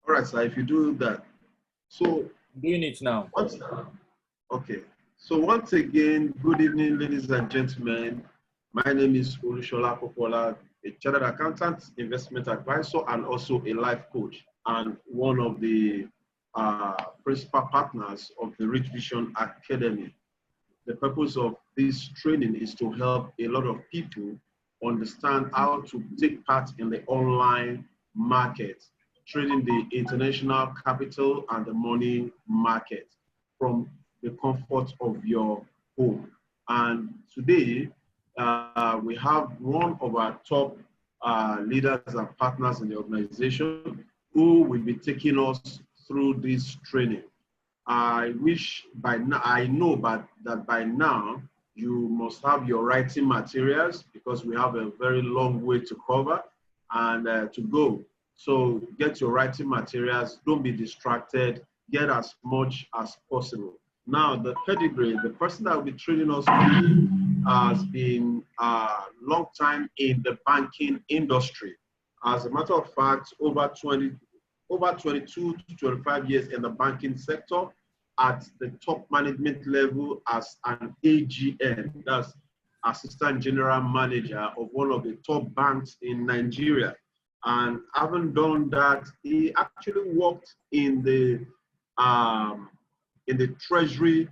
All right, so if you do that, so doing it now. Okay. So once again, good evening, ladies and gentlemen. My name is Olushola Popola, a chartered accountant, investment advisor, and also a life coach, and one of the principal partners of the Rich Vision Academy. The purpose of this training is to help a lot of people understand how to take part in the online market, trading the international capital and the money market from the comfort of your home. And today, we have one of our top leaders and partners in the organization who will be taking us through this training. I wish by now, I know that by now you must have your writing materials because we have a very long way to cover and to go. So get your writing materials, don't be distracted, get as much as possible. Now the pedigree, the person that will be training us has been a long time in the banking industry. As a matter of fact, over 22 to 25 years in the banking sector at the top management level as an AGM, that's Assistant General Manager of one of the top banks in Nigeria. And having done that, he actually worked in the treasury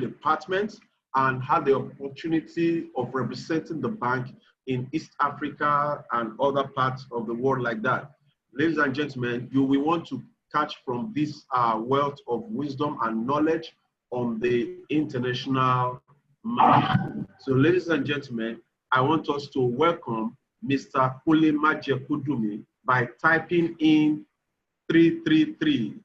department and had the opportunity of representing the bank in East Africa and other parts of the world like that. Ladies and gentlemen, you will want to catch from this wealth of wisdom and knowledge on the international market. So ladies and gentlemen, I want us to welcome Mr. Kunle Majekudumi by typing in 333.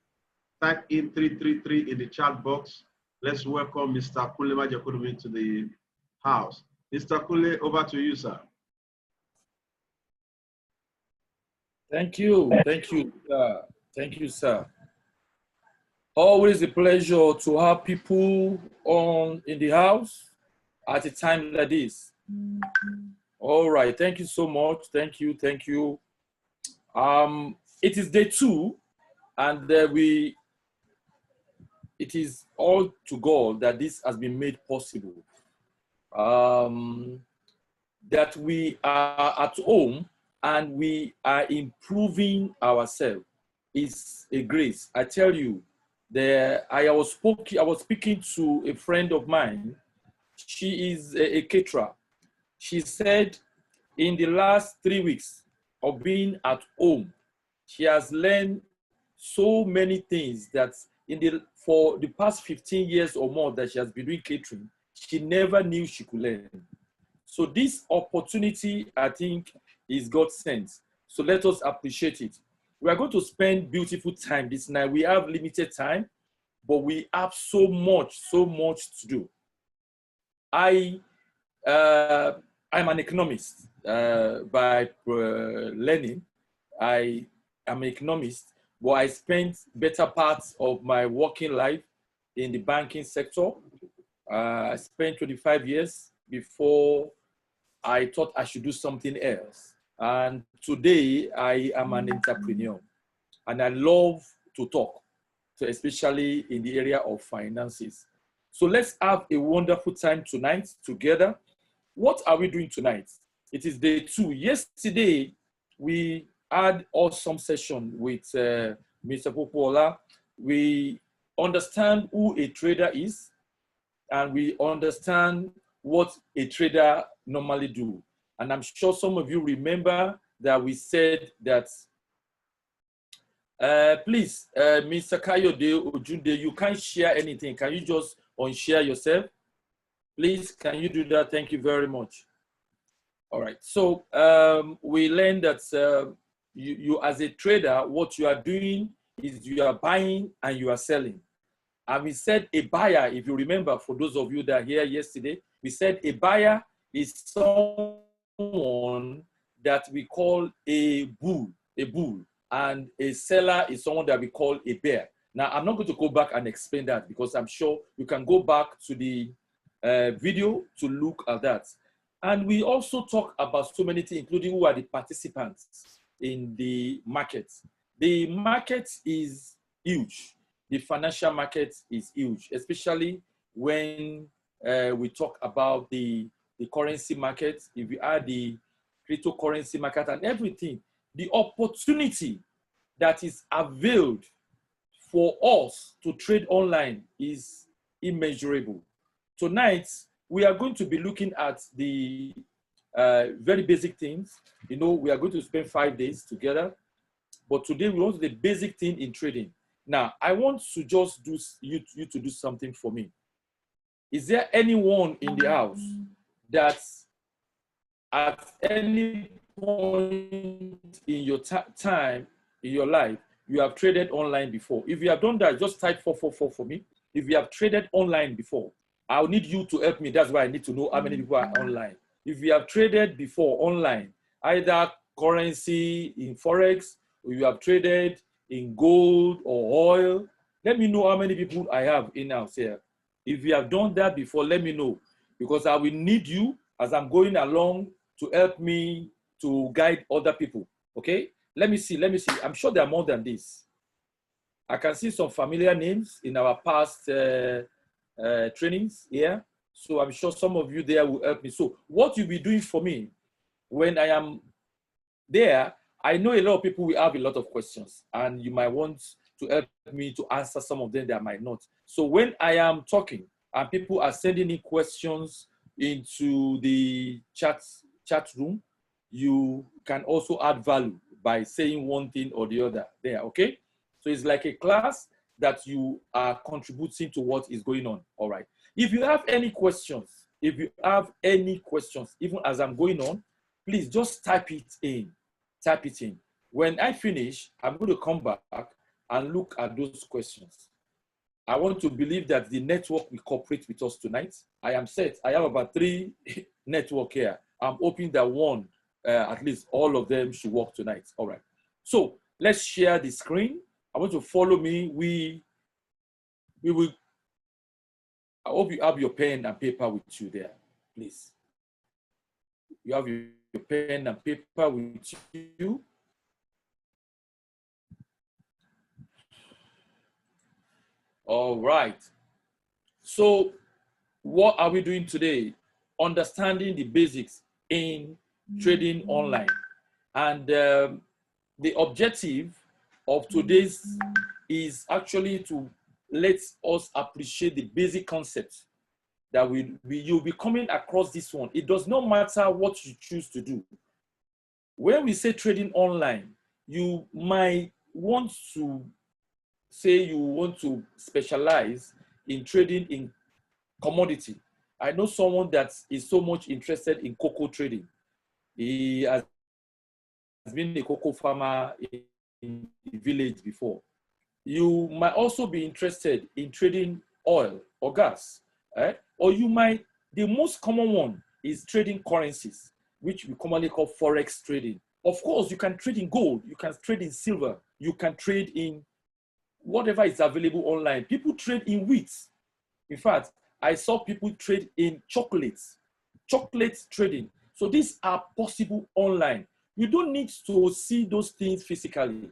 Type in 333 in the chat box. Let's welcome Mr. Kunle Majekudumi to the house. Mr. Kunle, over to you, sir. Thank you. Thank you. Thank you, sir. Always a pleasure to have people in the house at a time like this. All right. Thank you so much. Thank you. Thank you. It is day 2, and it is all to God that this has been made possible. That we are at home and we are improving ourselves is a grace. I tell you, I was speaking to a friend of mine. She is a caterer. She said in the last 3 weeks of being at home, she has learned so many things that for the past 15 years or more that she has been doing catering, she never knew she could learn. So this opportunity, I think, is God sent. So let us appreciate it. We are going to spend beautiful time this night. We have limited time, but we have so much to do. I'm an economist by learning. I am an economist, but I spent better parts of my working life in the banking sector. I spent 25 years before I thought I should do something else. And today I am an entrepreneur and I love to talk, especially in the area of finances. So let's have a wonderful time tonight together. What are we doing tonight? It is day 2. Yesterday, we had awesome session with Mr. Popola. We understand who a trader is, and we understand what a trader normally do. And I'm sure some of you remember that we said that, please, Mr. Kayode Ojunde, you can't share anything. Can you just unshare yourself? Please, can you do that? Thank you very much. All right, so we learned that you as a trader, what you are doing is you are buying and you are selling. And we said a buyer, if you remember, for those of you that are here yesterday, we said a buyer is someone that we call a bull, and a seller is someone that we call a bear. Now, I'm not going to go back and explain that because I'm sure you can go back to the video to look at that. And we also talk about so many things, including who are the participants in the market. The market is huge. The financial market is huge, especially when we talk about the currency market. If you add the cryptocurrency market and everything, the opportunity that is availed for us to trade online is immeasurable. Tonight, we are going to be looking at the very basic things. You know, we are going to spend 5 days together, but today we want to do the basic thing in trading. Now, I want to just do you to do something for me. Is there anyone in the house that at any point in your time, in your life, you have traded online before? If you have done that, just type 444 for me. If you have traded online before, I'll need you to help me. That's why I need to know how many people are online. If you have traded before online, either currency in Forex, or you have traded in gold or oil, let me know how many people I have in-house here. If you have done that before, let me know, because I will need you as I'm going along to help me to guide other people, okay? Let me see. I'm sure there are more than this. I can see some familiar names in our past trainings here. So I'm sure some of you there will help me. So what you'll be doing for me when I am there, I know a lot of people will have a lot of questions and you might want to help me to answer some of them that might not. So when I am talking and people are sending in questions into the chat room, you can also add value by saying one thing or the other there, okay? So it's like a class that you are contributing to what is going on, all right? If you have any questions, even as I'm going on, please just type it in. When I finish, I'm going to come back and look at those questions. I want to believe that the network will cooperate with us tonight. I am set. I have about 3 network here. I'm hoping that one, at least all of them should work tonight. All right. So let's share the screen. I want to follow me. We will. I hope you have your pen and paper with you there, please. You have your pen and paper with you. All right. So what are we doing today? Understanding the basics in trading online. And the objective of today's is actually to let us appreciate the basic concepts that you'll be coming across this one. It does not matter what you choose to do. When we say trading online, you might want to say you want to specialize in trading in commodity. I know someone that is so much interested in cocoa trading. He has been a cocoa farmer in the village before. You might also be interested in trading oil or gas, or the most common one is trading currencies, which we commonly call Forex trading. Of course, you can trade in gold, you can trade in silver, you can trade in whatever is available online. People trade in wheat. In fact, I saw people trade in chocolate trading. So these are possible online. You don't need to see those things physically.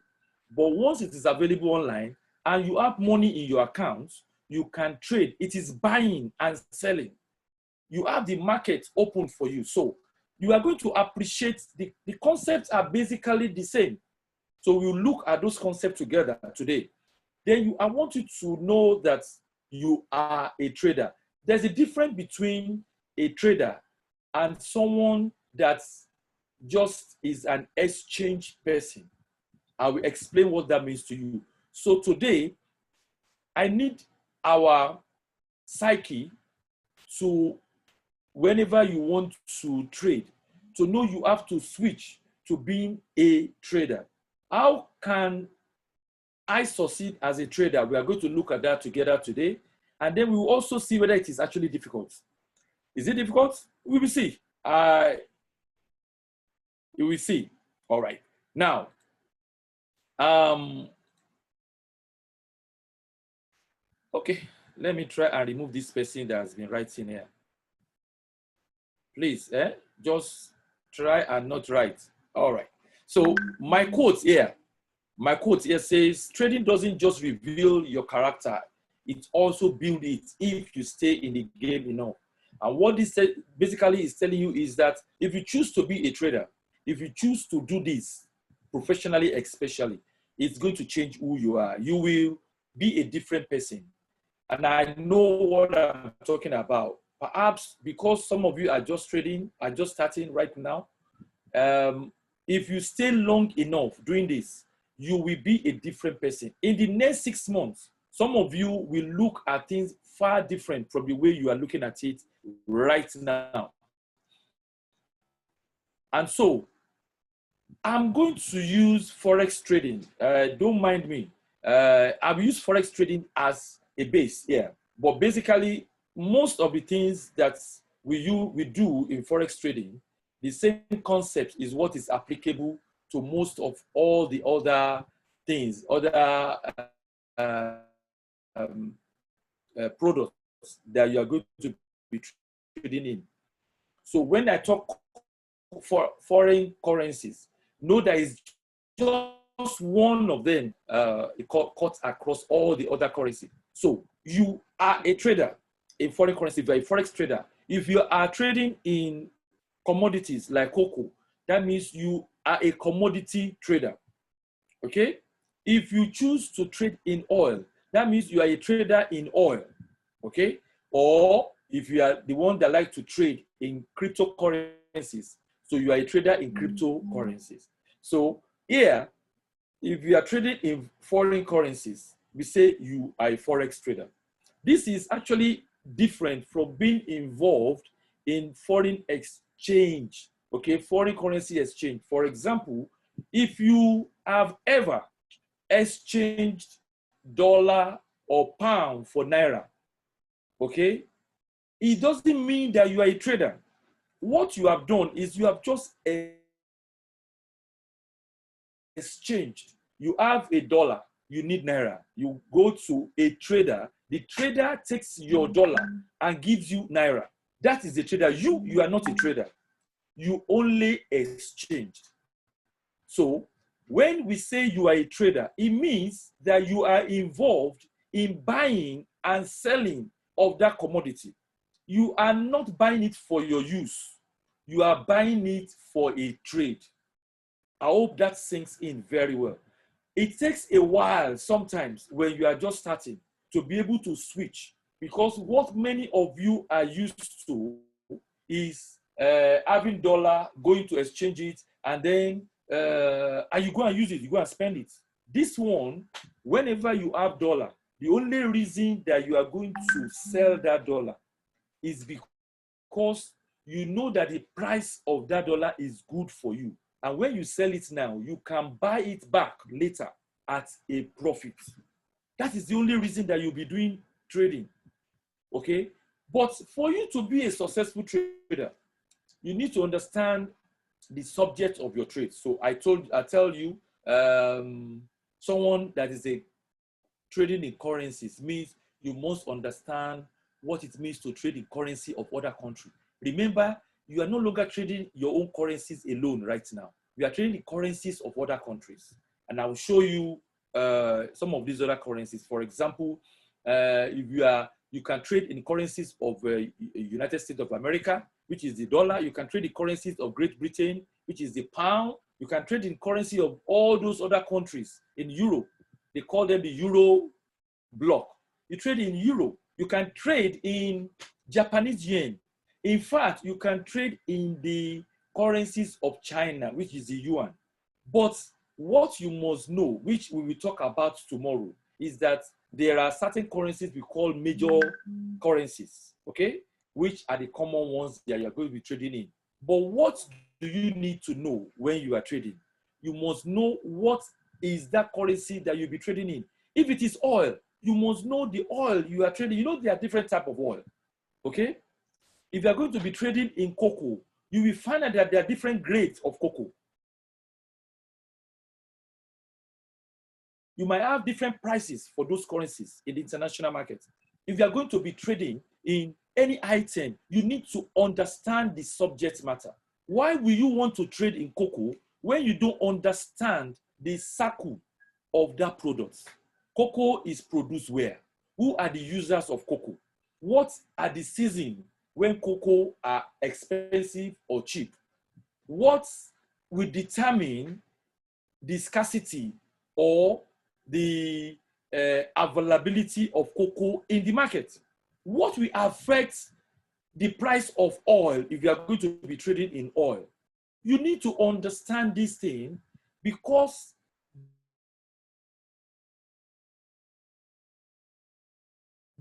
But once it is available online and you have money in your account, you can trade. It is buying and selling. You have the market open for you. So you are going to appreciate the concepts are basically the same. So we'll look at those concepts together today. Then I want you to know that you are a trader. There's a difference between a trader and someone that just is an exchange person. I will explain what that means to you. So today, I need our psyche to, whenever you want to trade, to know you have to switch to being a trader. How can I succeed as a trader? We are going to look at that together today. And then we will also see whether it is actually difficult. Is it difficult? We will see. You will see. All right. Now, okay, let me try and remove this person that has been writing here. Please, just try and not write. All right. So my quote here says, trading doesn't just reveal your character, it also builds it if you stay in the game enough. And what this basically is telling you is that if you choose to be a trader, if you choose to do this professionally, especially, it's going to change who you are. You will be a different person. And I know what I'm talking about. Perhaps because some of you are just trading, are just starting right now. If you stay long enough doing this, you will be a different person. In the next 6 months, some of you will look at things far different from the way you are looking at it right now. And so, I'm going to use Forex trading. Don't mind me. I've used Forex trading as a base here. But basically, most of the things that we do in Forex trading, the same concept is what is applicable to most of all the other things, other products that you are going to be trading in. So when I talk for foreign currencies, know that it's just one of them cut across all the other currencies. So you are a trader in foreign currency, if you're a Forex trader. If you are trading in commodities like cocoa, that means you are a commodity trader, okay? If you choose to trade in oil, that means you are a trader in oil, okay? Or if you are the one that like to trade in cryptocurrencies, so you are a trader in cryptocurrencies. So here, if you are trading in foreign currencies, we say you are a Forex trader. This is actually different from being involved in foreign exchange, okay? Foreign currency exchange. For example, if you have ever exchanged dollar or pound for naira, okay? It doesn't mean that you are a trader. What you have done is you have just exchanged. You have a dollar, you need naira. You go to a trader, the trader takes your dollar and gives you naira. That is the trader. You are not a trader. You only exchanged. So when we say you are a trader, it means that you are involved in buying and selling of that commodity. You are not buying it for your use. You are buying it for a trade. I hope that sinks in very well. It takes a while sometimes when you are just starting to be able to switch, because what many of you are used to is having dollar, going to exchange it, and then and you go and use it, you go and spend it. This one, whenever you have dollar, the only reason that you are going to sell that dollar is because you know that the price of that dollar is good for you. And when you sell it now, you can buy it back later at a profit. That is the only reason that you'll be doing trading, okay? But for you to be a successful trader, you need to understand the subject of your trade. So I tell you, someone that is a trading in currencies means you must understand what it means to trade in currency of other countries. Remember, you are no longer trading your own currencies alone right now. You are trading the currencies of other countries. And I will show you some of these other currencies. For example, if you can trade in currencies of United States of America, which is the dollar. You can trade the currencies of Great Britain, which is the pound. You can trade in currency of all those other countries in Europe. They call them the Euro bloc. You trade in Euro. You can trade in Japanese yen. In fact, you can trade in the currencies of China, which is the yuan. But what you must know, which we will talk about tomorrow, is that there are certain currencies we call major currencies, okay? Which are the common ones that you're going to be trading in. But what do you need to know when you are trading? You must know what is that currency that you'll be trading in. If it is oil, you must know the oil you are trading. You know there are different types of oil, okay? If you're going to be trading in cocoa, you will find out that there are different grades of cocoa. You might have different prices for those currencies in the international market. If you are going to be trading in any item, you need to understand the subject matter. Why will you want to trade in cocoa when you don't understand the circle of that product? Cocoa is produced where? Who are the users of cocoa? What are the seasons when cocoa are expensive or cheap? What will determine the scarcity or the availability of cocoa in the market? What will affect the price of oil if you are going to be trading in oil? You need to understand this thing because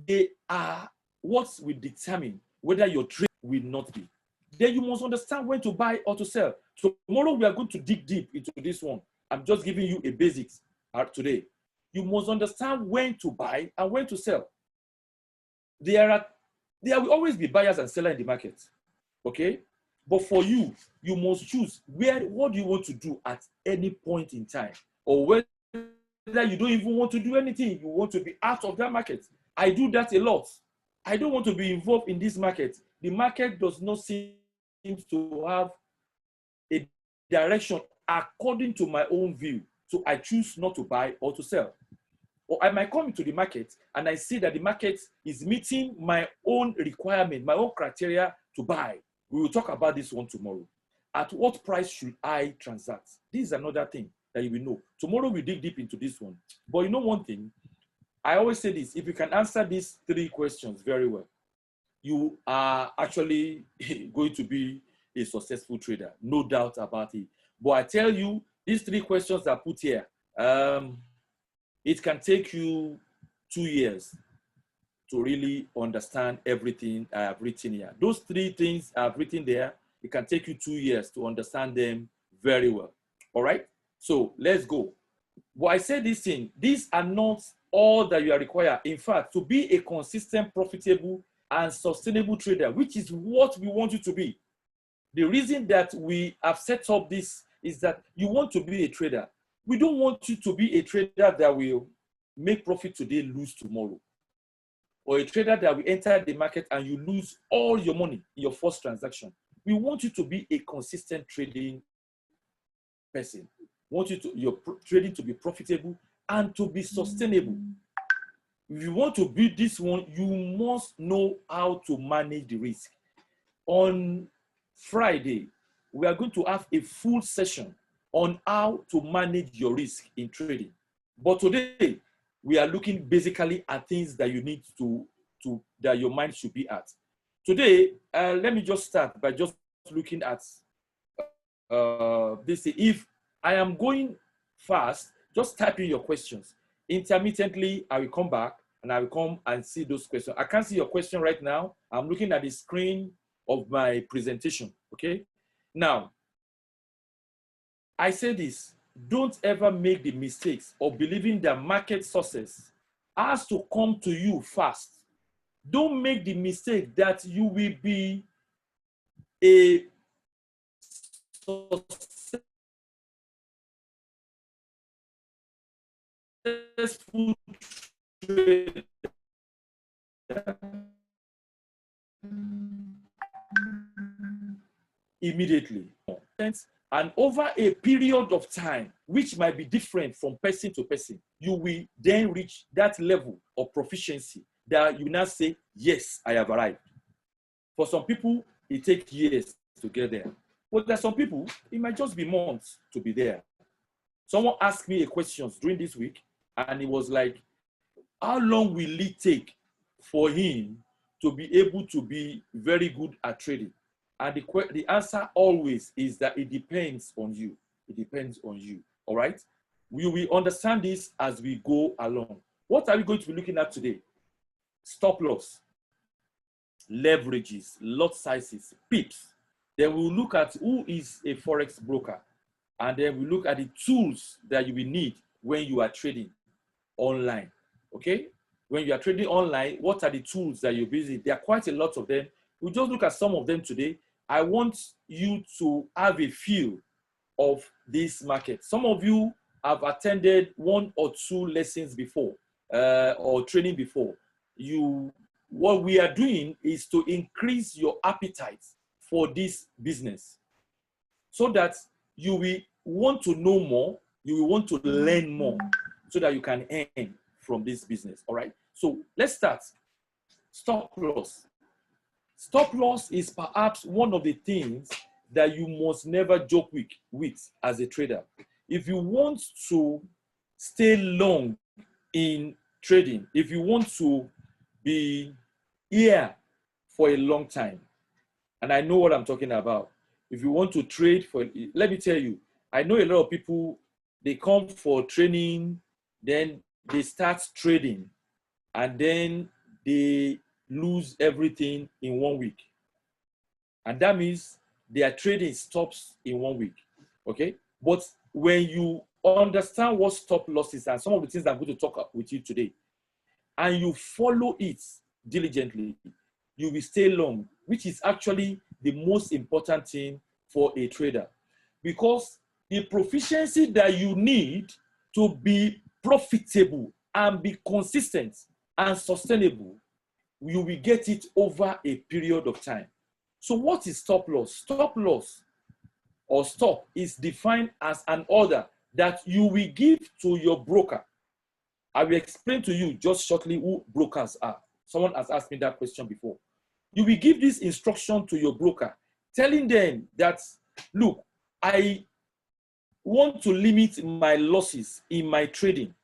they are what will determine whether your trade will not be. Then you must understand when to buy or to sell. Tomorrow we are going to dig deep into this one. I'm just giving you a basics today. You must understand when to buy and when to sell. There will always be buyers and sellers in the market, okay? But for you, you must choose what do you want to do at any point in time, or whether you don't even want to do anything, you want to be out of that market. I do that a lot. I don't want to be involved in this market. The market does not seem to have a direction according to my own view. So I choose not to buy or to sell. Or I might come into the market and I see that the market is meeting my own requirement, my own criteria to buy. We will talk about this one tomorrow. At what price should I transact? This is another thing that you will know. Tomorrow we dig deep into this one. But you know one thing, I always say this, if you can answer these 3 questions very well, you are actually going to be a successful trader, no doubt about it. But I tell you, these 3 questions are put here. It can take you 2 years to really understand everything I have written here. Those 3 things I've written there, it can take you 2 years to understand them very well. All right? So let's go. But I say this thing, these are not all that you are required. In fact, to be a consistent, profitable, and sustainable trader, which is what we want you to be. The reason that we have set up this is that you want to be a trader. We don't want you to be a trader that will make profit today, lose tomorrow. Or a trader that will enter the market and you lose all your money in your first transaction. We want you to be a consistent trading person. We want your trading to be profitable and to be sustainable. If you want to build this one, you must know how to manage the risk. On Friday, we are going to have a full session on how to manage your risk in trading. But today, we are looking basically at things that you need that your mind should be at. Today, let me just start by just looking at this. If I am going fast, just type in your questions. Intermittently, I will come back and I will come and see those questions. I can't see your question right now. I'm looking at the screen of my presentation, okay? Now, I say this, don't ever make the mistakes of believing that market success has to come to you fast. Don't make the mistake that you will be a successful trader immediately. And over a period of time, which might be different from person to person, you will then reach that level of proficiency that you now say, yes, I have arrived. For some people, it takes years to get there. But there are some people, it might just be months to be there. Someone asked me a question during this week, and it was like, how long will it take for him to be able to be very good at trading? And the answer always is that it depends on you. It depends on you, all right? We will understand this as we go along. What are we going to be looking at today? Stop loss, leverages, lot sizes, pips. Then we'll look at who is a Forex broker. And then we look at the tools that you will need when you are trading online, okay? When you are trading online, what are the tools that you're using? There are quite a lot of them. We'll just look at some of them today. I want you to have a feel of this market. Some of you have attended 1 or 2 lessons before or training before. You what we are doing is to increase your appetite for this business so that you will want to know more, you will want to learn more so that you can earn from this business. All right. So let's start. Stop loss. Stop loss is perhaps one of the things that you must never joke with as a trader. If you want to stay long in trading, if you want to be here for a long time, and I know what I'm talking about. If you want to trade for, let me tell you, I know a lot of people, they come for training, then they start trading, and then they lose everything in 1 week. And that means their trading stops in 1 week, okay? But when you understand what stop loss is and some of the things I'm going to talk with you today, and you follow it diligently, you will stay long, which is actually the most important thing for a trader. Because the proficiency that you need to be profitable and be consistent and sustainable, you will get it over a period of time. So what is stop loss? Stop loss or stop is defined as an order that you will give to your broker. I will explain to you just shortly who brokers are. Someone has asked me that question before. You will give this instruction to your broker, telling them that, look, I want to limit my losses in my trading.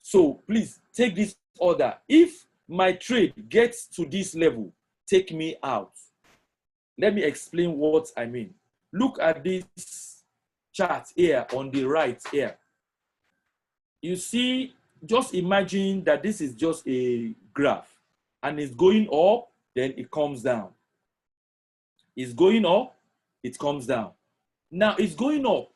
So please take this order. If my trade gets to this level, take me out. Let me explain what I mean. Look at this chart here on the right here. You see, just imagine that this is just a graph and it's going up, then it comes down. It's going up, it comes down. Now it's going up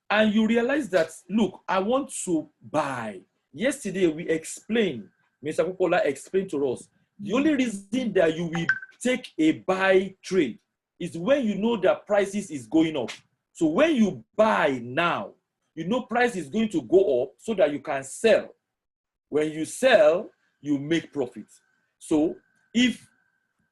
and you realize that, look, I want to buy. Yesterday we explained, Mr. Popola explained to us, the only reason that you will take a buy trade is when you know that prices is going up. So when you buy now, you know price is going to go up so that you can sell. When you sell, you make profit. So if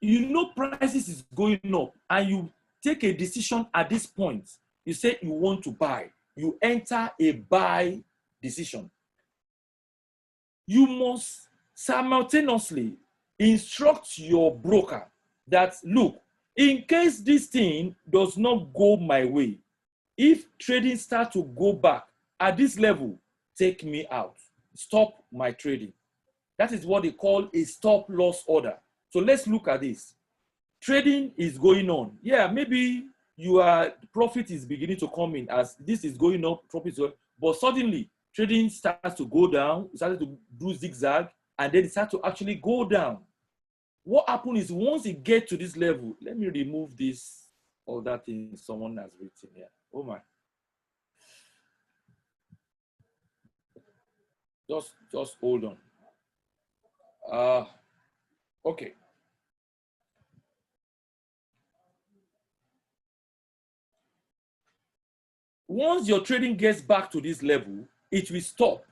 you know prices is going up and you take a decision at this point, you say you want to buy, you enter a buy decision. You must simultaneously instruct your broker that, look, in case this thing does not go my way, if trading starts to go back at this level, take me out. Stop my trading. That is what they call a stop loss order. So let's look at this. Trading is going on. Yeah, maybe your profit is beginning to come in as this is going up, profit is going, but suddenly trading starts to go down, it started to do zigzag, and then it starts to actually go down. What happens is once it gets to this level, let me remove this other thing someone has written here. Oh my. Just hold on. Okay. Once your trading gets back to this level, it will stop.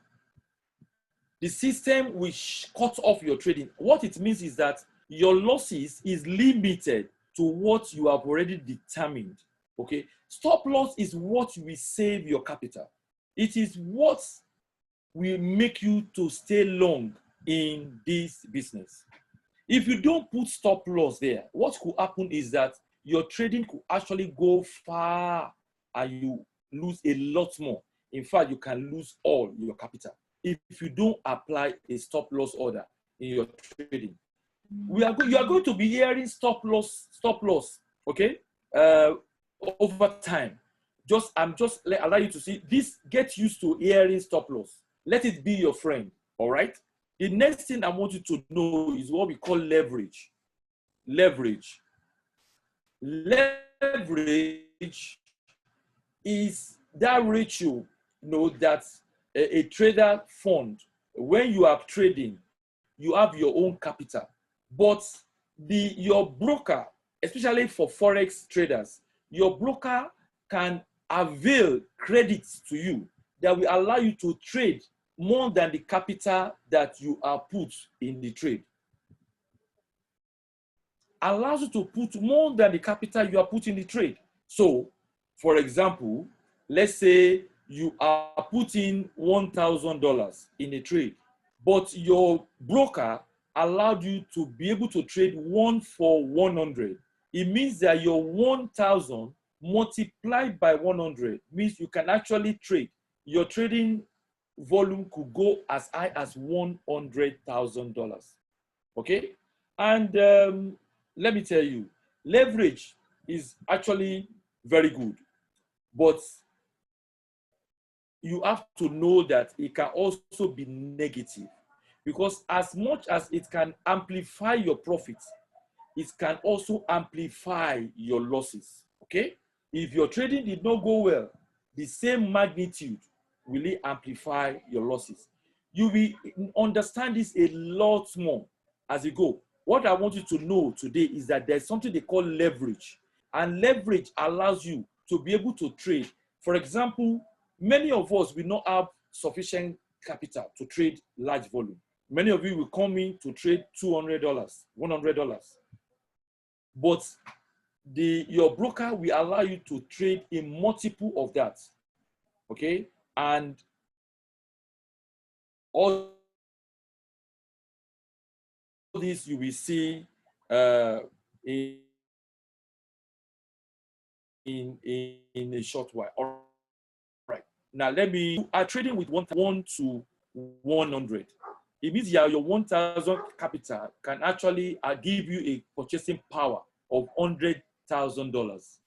The system will cut off your trading. What it means is that your losses is limited to what you have already determined. Okay, stop loss is what will save your capital. It is what will make you to stay long in this business. If you don't put stop loss there, what could happen is that your trading could actually go far and you lose a lot more. In fact, you can lose all your capital if you don't apply a stop loss order in your trading. You are going to be hearing stop loss, okay, over time. I'm just allow you to see this. Get used to hearing stop loss. Let it be your friend. All right. The next thing I want you to know is what we call leverage. Leverage is that ratio, that a trader fund, when you are trading, you have your own capital. But your broker, especially for Forex traders, your broker can avail credits to you that will allow you to trade more than the capital that you are put in the trade. allows you to put more than the capital you are putting in the trade. So, for example, let's say you are putting $1,000 in a trade, but your broker allowed you to be able to trade 1 for 100. It means that your 1,000 multiplied by 100 means you can actually trade. Your trading volume could go as high as $100,000. Okay? And let me tell you, leverage is actually very good, but you have to know that it can also be negative, because as much as it can amplify your profits, it can also amplify your losses. Okay? If your trading did not go well, the same magnitude will it amplify your losses. You will understand this a lot more as you go. What I want you to know today is that there's something they call leverage. And leverage allows you to be able to trade. For example, many of us will not have sufficient capital to trade large volume. Many of you will come in to trade $200, $100. But your broker will allow you to trade in multiple of that. Okay? And all this you will see in a short while. All right. Now you are trading with 1 to 100. It means your 1,000 capital can actually give you a purchasing power of $100,000.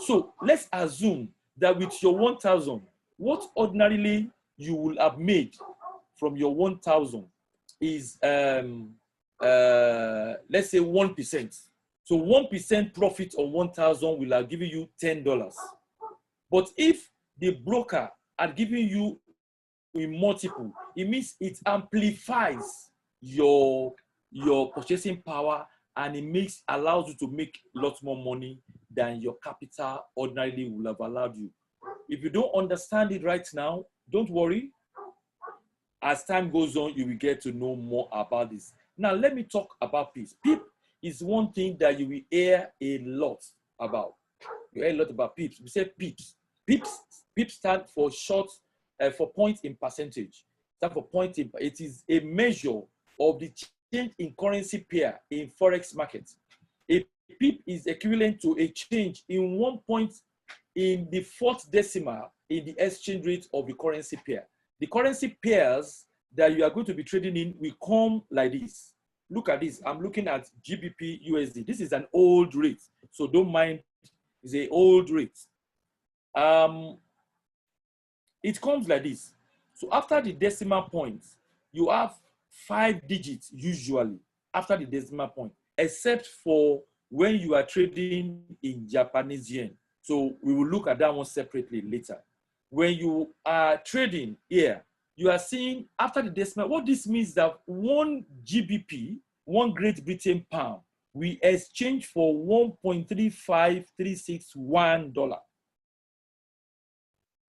So let's assume that with your 1,000, what ordinarily you will have made from your 1,000 is, let's say 1%. So 1% profit on 1,000 will have given you $10. But if the broker had given you in multiple, it means it amplifies your purchasing power, and it allows you to make lots more money than your capital ordinarily would have allowed you. If you don't understand it right now, don't worry. As time goes on, you will get to know more about this. Now, let me talk about PIPS. PIP is one thing that you will hear a lot about. You hear a lot about PIPS. We say PIPS. PIPS stand for short, for point in percentage. Stand for point in. It is a measure of the change in currency pair in forex markets. A PIP is equivalent to a change in 1 point in the 4th decimal in the exchange rate of the currency pair. The currency pairs that you are going to be trading in will come like this. Look at this. I'm looking at GBP USD. This is an old rate, so don't mind. It's an old rate. It comes like this. So after the decimal point, you have 5 digits usually after the decimal point, except for when you are trading in Japanese yen. So we will look at that one separately later. When you are trading here, you are seeing after the decimal, what this means that 1 GBP, 1 Great Britain pound, we exchange for $1.35361.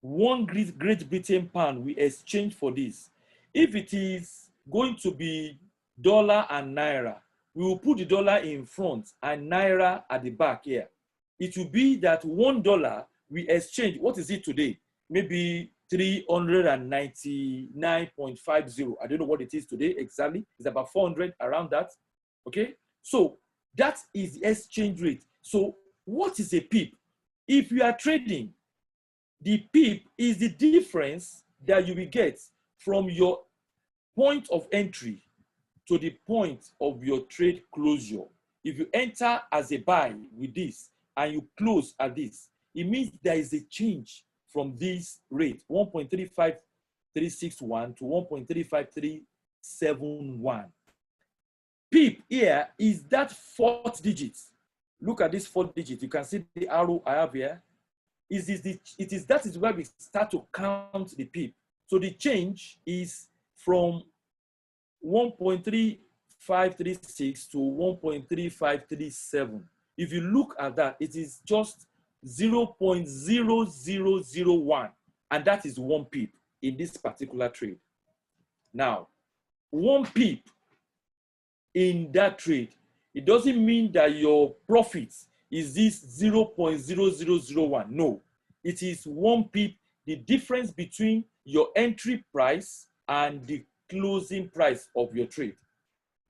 1 Great Britain pound, we exchange for this. If it is going to be dollar and naira, we will put the dollar in front and naira at the back here. It will be that $1 we exchange. What is it today? Maybe 399.50. I don't know what it is today exactly. It's about 400, around that. Okay, so that is the exchange rate. So what is a PIP? If you are trading, the PIP is the difference that you will get from your point of entry to the point of your trade closure. If you enter as a buy with this and you close at this, it means there is a change from this rate, 1.35361 to 1.35371. PIP here is that 4th digit. Look at this 4th digit. You can see the arrow I have here. That is where we start to count the PIP. So the change is from 1.3536 to 1.3537. If you look at that, it is just 0.0001, and that is 1 PIP in this particular trade. Now, 1 PIP in that trade It doesn't mean that your profit is this 0.0001. No, it is 1 pip, the difference between your entry price and the closing price of your trade.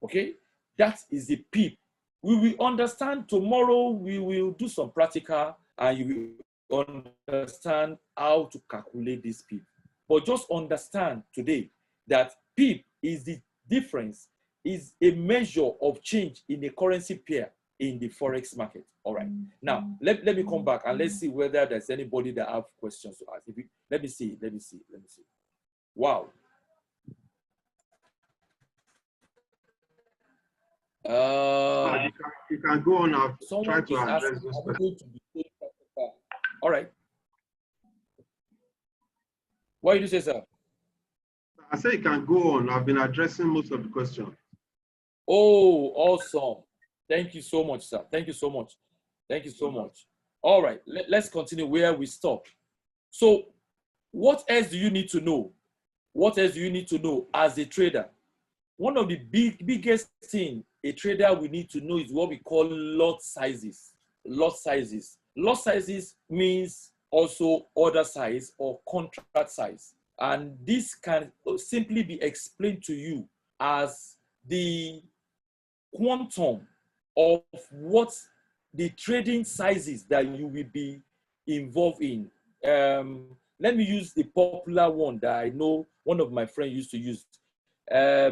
Okay, that is the pip. We will understand tomorrow. We will do some practical and you will understand how to calculate this pip. But just understand today that pip is the difference, is a measure of change in a currency pair in the forex market. All right. Now let me come back and let's see whether there's anybody that have questions to ask. Let me see. Wow. You can go on. I'll try Someone to is address asking, those are we questions. going to be paid practical? All right. What did you say, sir? I say you can go on. I've been addressing most of the questions. Oh, awesome. Thank you so much, sir. Thank you so much. Thank you so much. All right, let's continue where we stopped. So what else do you need to know? What else do you need to know as a trader? One of the biggest thing a trader will need to know is what we call lot sizes. Lot sizes. Lot sizes means also order size or contract size. And this can simply be explained to you as the quantum of what the trading sizes that you will be involved in. Let me use the popular one that I know one of my friends used to use.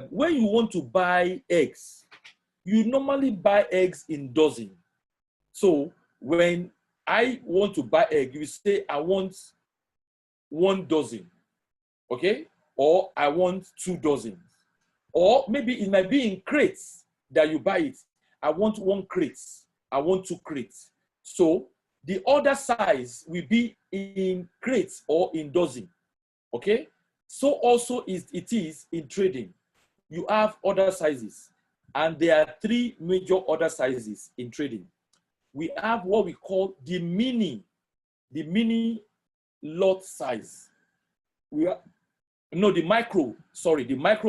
When you want to buy eggs, you normally buy eggs in dozen. So when I want to buy egg, you say I want 1 dozen, okay? Or I want 2 dozen. Or maybe it might be in crates that you buy it. I want 1 crate. I want 2 crates. So the order size will be in crates or in dozen. Okay? So also it is in trading. You have order sizes. And there are 3 major order sizes in trading. We have what we call the mini lot size. The micro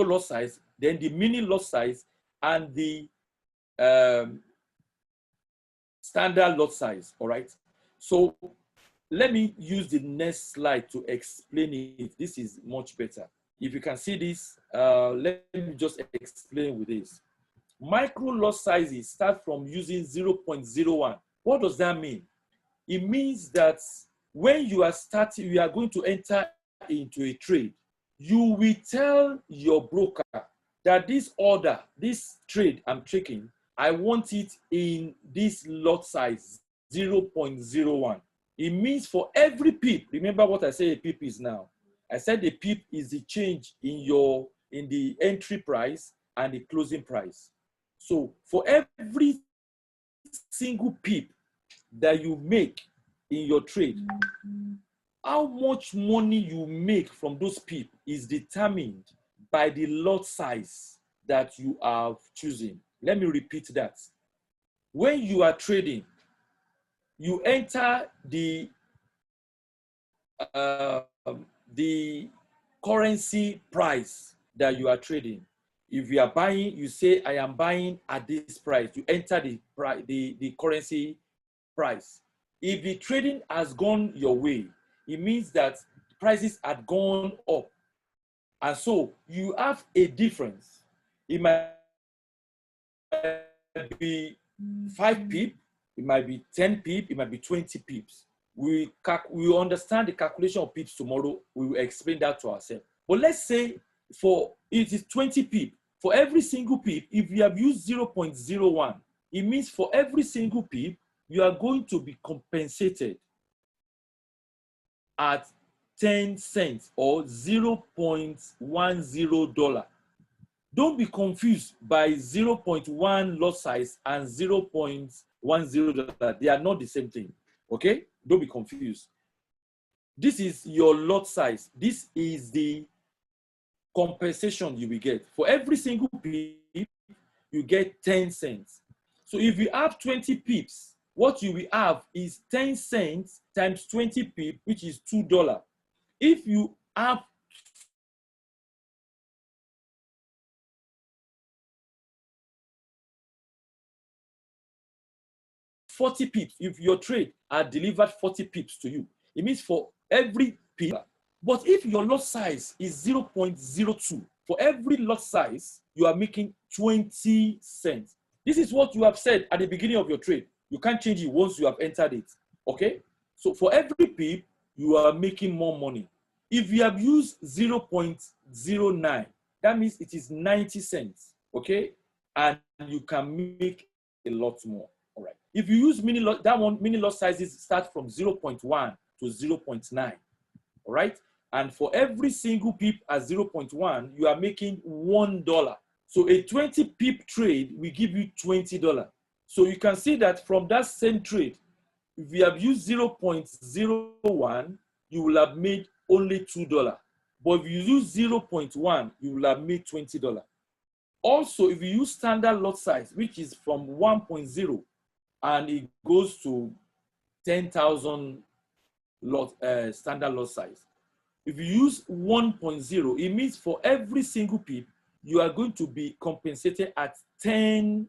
lot size, then the mini lot size, and the standard lot size. All right. So let me use the next slide to explain it. This is much better. If you can see this, let me just explain with this. Micro lot sizes start from using 0.01. What does that mean? It means that when you are going to enter into a trade, you will tell your broker that this order, this trade I'm taking, I want it in this lot size, 0.01. It means for every pip, remember what I say a pip is now. I said the pip is the change in the entry price and the closing price. So for every single pip that you make in your trade, how much money you make from those pip is determined by the lot size that you are choosing. Let me repeat that. When you are trading, you enter the currency price that you are trading. If you are buying, you say, I am buying at this price. You enter the currency price. If the trading has gone your way, it means that prices had gone up. And so you have a difference. It might be 5 pip, it might be 10 pip, it might be 20 pips. We will understand the calculation of pips tomorrow. We will explain that to ourselves. But let's say it is 20 pip. For every single pip, if you have used 0.01, it means for every single pip, you are going to be compensated at 10 cents or $0.10. Don't be confused by 0.1 lot size and $0.10. They are not the same thing. Okay? Don't be confused. This is your lot size. This is the compensation you will get. For every single pip, you get 10 cents. So if you have 20 pips, what you will have is 10 cents times 20 pip, which is $2. If you have 40 pips, if your trade are delivered 40 pips to you, it means for every pip. But if your lot size is 0.02, for every lot size, you are making 20 cents. This is what you have said at the beginning of your trade. You can't change it once you have entered it. Okay? So for every pip, you are making more money. If you have used 0.09, that means it is 90 cents. Okay? And you can make a lot more. All right. If you use mini lot, that one mini lot sizes start from 0.1 to 0.9. All right. And for every single pip at 0.1, you are making $1. So a 20 pip trade will give you $20. So you can see that from that same trade, if you have used 0.01, you will have made only $2. But if you use 0.1, you will have made $20. Also, if you use standard lot size, which is from 1.0, and it goes to 10,000 lot standard lot size. If you use 1.0, it means for every single pip, you are going to be compensated at $10.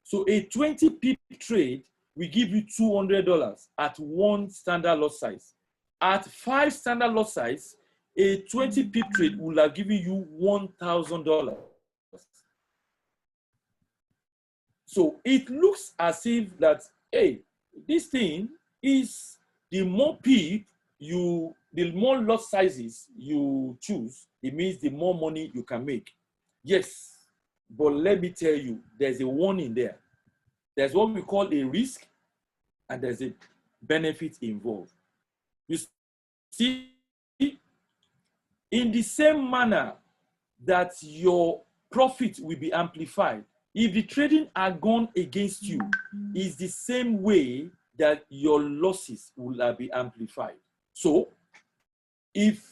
So a 20 pip trade will give you $200 at one standard lot size. At 5 standard lot size, a 20 pip trade will have given you $1,000. So it looks as if that, hey, this thing is the more pip the more lot sizes you choose, it means the more money you can make. Yes, but let me tell you, there's a warning there. There's what we call a risk, and there's a benefit involved. You see, in the same manner that your profit will be amplified, if the trading are gone against you, is the same way that your losses will be amplified. So, if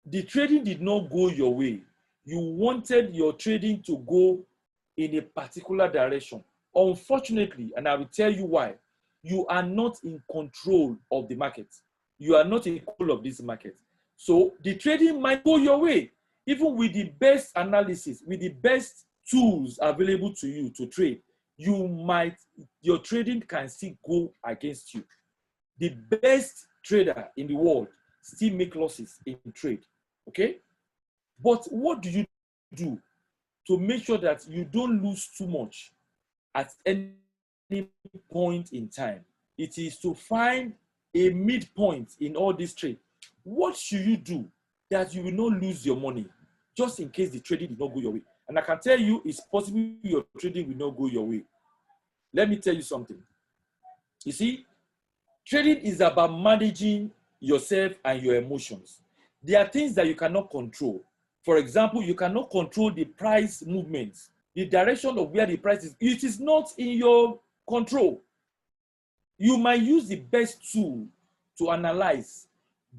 the trading did not go your way, you wanted your trading to go in a particular direction. Unfortunately, and I will tell you why, you are not in control of the market. You are not in control of this market. So the trading might go your way, even with the best analysis, with the best tools available to you to trade. Your trading can still go against you. The best trader in the world still make losses in trade, okay? But what do you do to make sure that you don't lose too much at any point in time? It is to find a midpoint in all this trade. What should you do that you will not lose your money, just in case the trading did not go your way? And I can tell you, it's possible your trading will not go your way. Let me tell you something. You see, trading is about managing yourself and your emotions. There are things that you cannot control. For example, you cannot control the price movements, the direction of where the price is. It is not in your control. You might use the best tool to analyze,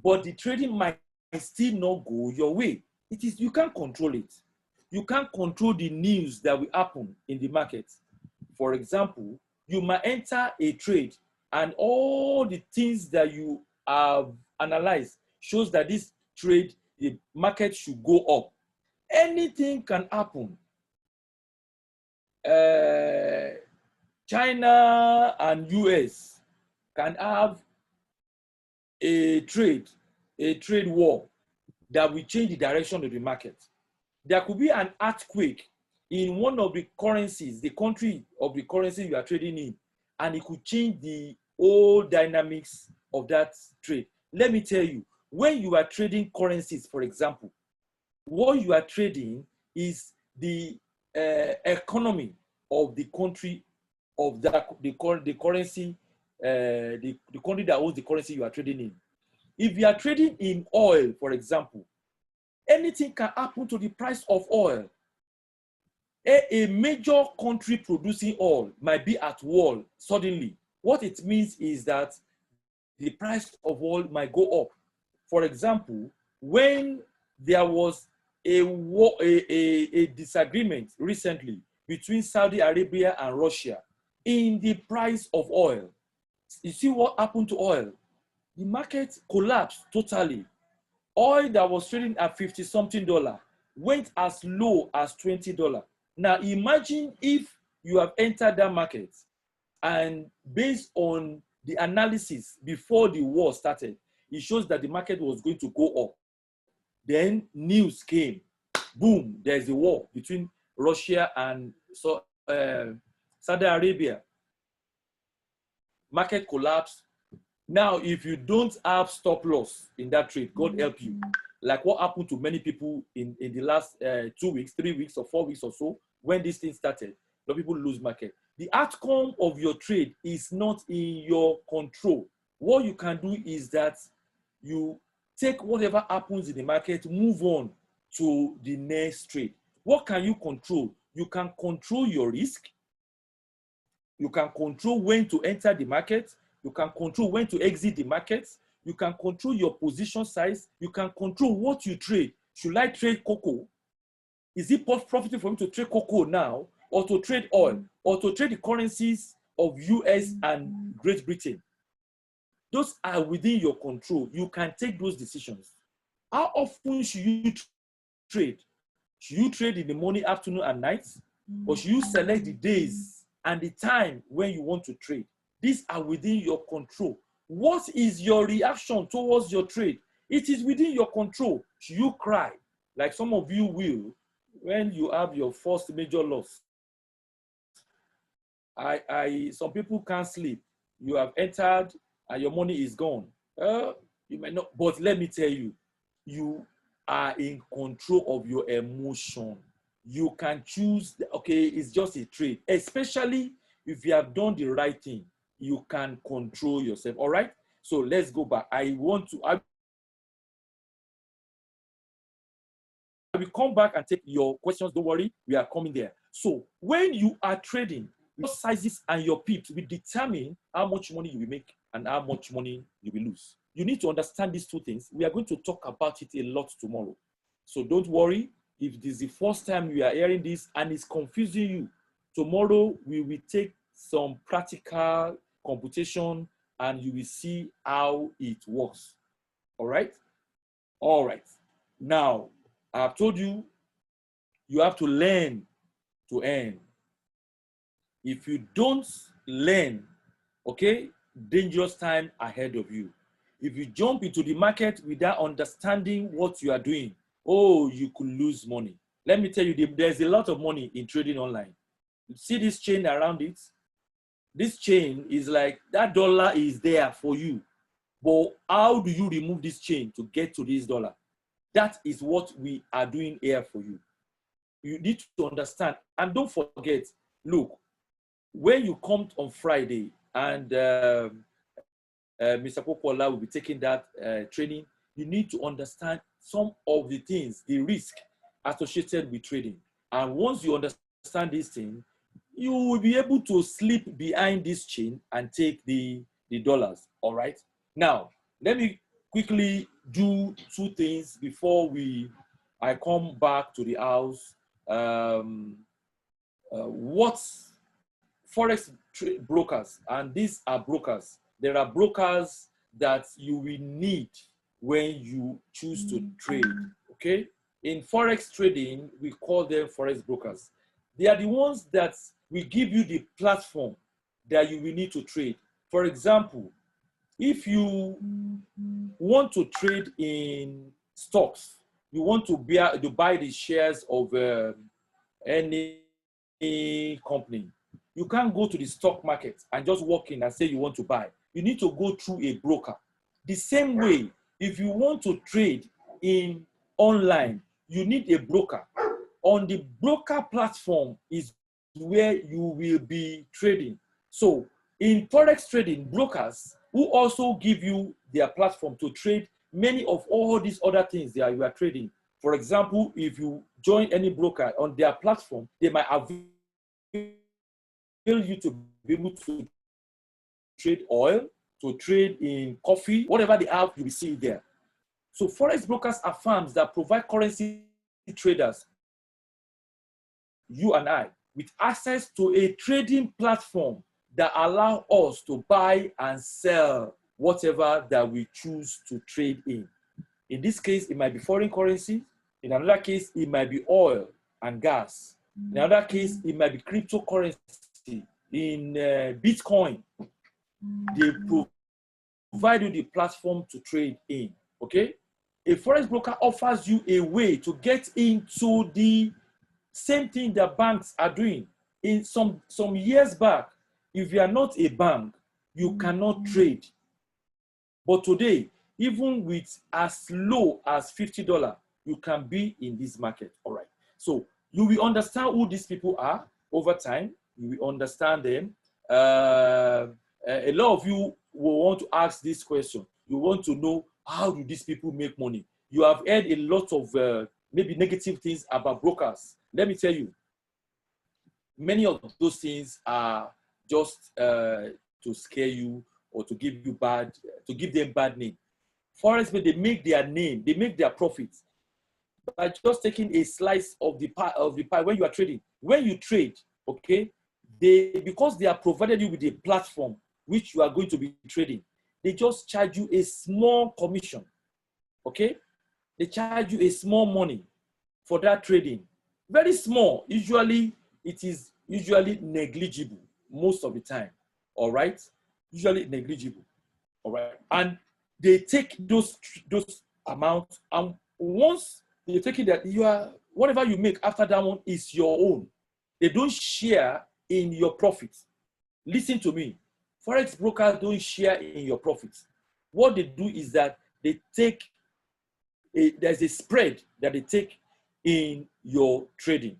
but the trading might still not go your way. You can't control it. You can't control the news that will happen in the market. For example, you might enter a trade and all the things that you have analyzed shows that this trade, the market should go up. Anything can happen. China and US can have a trade war that will change the direction of the market. There could be an earthquake in one of the currencies, the country of the currency you are trading in, and it could change the whole dynamics of that trade. Let me tell you, when you are trading currencies, for example, what you are trading is the economy of the country of the currency, the country that owns the currency you are trading in. If you are trading in oil, for example, anything can happen to the price of oil. A major country producing oil might be at war suddenly. What it means is that the price of oil might go up. For example, when there was a war, a disagreement recently between Saudi Arabia and Russia in the price of oil, you see what happened to oil? The market collapsed totally. Oil that was trading at $50-something went as low as $20. Now imagine if you have entered that market And based on the analysis before the war started, it shows that the market was going to go up. Then news came, boom, there's a war between Russia and Saudi Arabia. Market collapsed. Now, if you don't have stop loss in that trade, God help you. Like what happened to many people in the last 2 weeks, 3 weeks, or 4 weeks or so, when this thing started, a lot of people lose market. The outcome of your trade is not in your control. What you can do is that you take whatever happens in the market, move on to the next trade. What can you control? You can control your risk. You can control when to enter the market. You can control when to exit the market. You can control your position size. You can control what you trade. Should I trade cocoa? Is it profitable for me to trade cocoa now, or to trade oil, or to trade the currencies of US and Great Britain? Those are within your control. You can take those decisions. How often should you trade? Should you trade in the morning, afternoon, and night? Or should you select the days and the time when you want to trade? These are within your control. What is your reaction towards your trade? It is within your control. Should you cry, like some of you will, when you have your first major loss? Some people can't sleep. You have entered and your money is gone. You might not, but let me tell you, you are in control of your emotion. You can choose, okay, it's just a trade, especially if you have done the right thing. You can control yourself. All right. So let's go back. I will come back and take your questions. Don't worry. We are coming there. So when you are trading, your sizes and your pips will determine how much money you will make and how much money you will lose. You need to understand these two things. We are going to talk about it a lot tomorrow. So don't worry. If this is the first time you are hearing this and it's confusing you, tomorrow we will take some practical computation and you will see how it works. All right? All right. Now, I have told you, you have to learn to earn. If you don't learn, okay, dangerous time ahead of you. If you jump into the market without understanding what you are doing, oh, you could lose money. Let me tell you, there's a lot of money in trading online. You see this chain around it? This chain is like, that dollar is there for you. But how do you remove this chain to get to this dollar? That is what we are doing here for you. You need to understand. And don't forget, look, when you come on Friday and Mr. Popola will be taking that training, you need to understand some of the things, the risk associated with trading. And once you understand this thing, you will be able to slip behind this chain and take the dollars. All right. Now, let me quickly do two things before I come back to the house. What Forex brokers, and these are brokers. There are brokers that you will need when you choose to trade, okay? In Forex trading, we call them Forex brokers. They are the ones that will give you the platform that you will need to trade. For example, if you want to trade in stocks, you want to buy the shares of any company, you can't go to the stock market and just walk in and say you want to buy. You need to go through a broker. The same way, if you want to trade in online, you need a broker. On the broker platform is where you will be trading. So in Forex trading, brokers who also give you their platform to trade many of all these other things that you are trading. For example, if you join any broker on their platform, they might avail you to be able to trade oil, to trade in coffee, whatever they have, you will see it there. So Forex brokers are firms that provide currency traders, you and I, with access to a trading platform that allow us to buy and sell whatever that we choose to trade in. In this case, it might be foreign currency. In another case, it might be oil and gas. In another case, it might be cryptocurrency. in Bitcoin, they provide you the platform to trade in, okay? A forex broker offers you a way to get into the same thing that banks are doing. In some years back, if you are not a bank, you cannot trade. But today, even with as low as $50, you can be in this market, all right? So you will understand who these people are over time. You will understand them. A lot of you will want to ask this question. You want to know, how do these people make money? You have heard a lot of maybe negative things about brokers. Let me tell you, many of those things are just to scare you or to give you to give them bad name. Forex, they make their name, they make their profits by just taking a slice of the pie when you are trading. When you trade, okay, because they are provided you with a platform which you are going to be trading, they just charge you a small commission, okay? They charge you a small money for that trading. Very small. Usually, it is usually negligible most of the time, all right? Usually negligible, all right? And they take those amounts, and once they take it, that you are, whatever you make after that one is your own. They don't share in your profits. Listen to me. Forex brokers don't share in your profits. What they do is that they take, there's a spread that they take in your trading.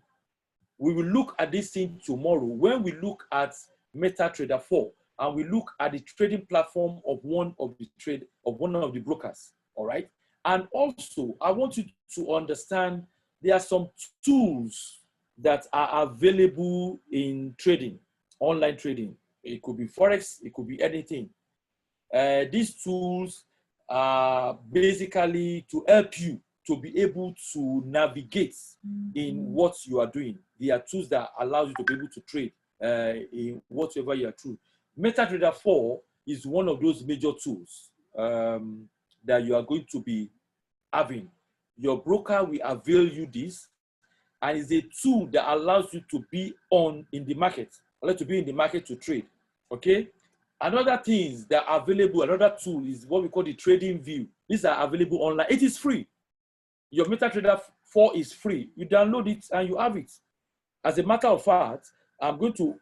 We will look at this thing tomorrow when we look at MetaTrader 4, and we look at the trading platform of one of the brokers, all right? And also, I want you to understand there are some tools that are available in trading, online trading. It could be Forex, it could be anything. These tools are basically to help you to be able to navigate in what you are doing. They are tools that allow you to be able to trade in whatever you are doing. MetaTrader 4 is one of those major tools that you are going to be having. Your broker will avail you this, and it's a tool that allows you to be in the market, to trade, okay? Another things that are available, another tool is what we call the Trading View. These are available online. It is free. Your MetaTrader 4 is free. You download it and you have it. As a matter of fact, I'm going to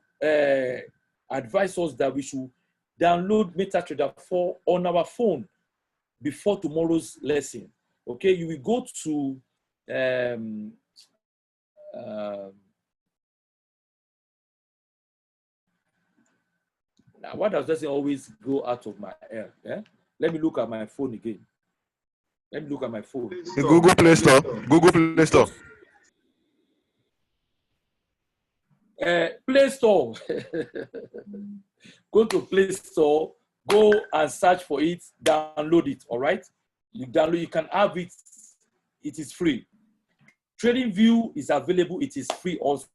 advise us that we should download MetaTrader 4 on our phone before tomorrow's lesson. Okay, you will go to now, why does that always go out of my head? Yeah? Let me look at my phone again. Let me look at my phone. The Google Play Store. Google Play Store. Play Store. Go to Play Store. Go and search for it. Download it. All right. You download. You can have it. It is free. Trading View is available. It is free also.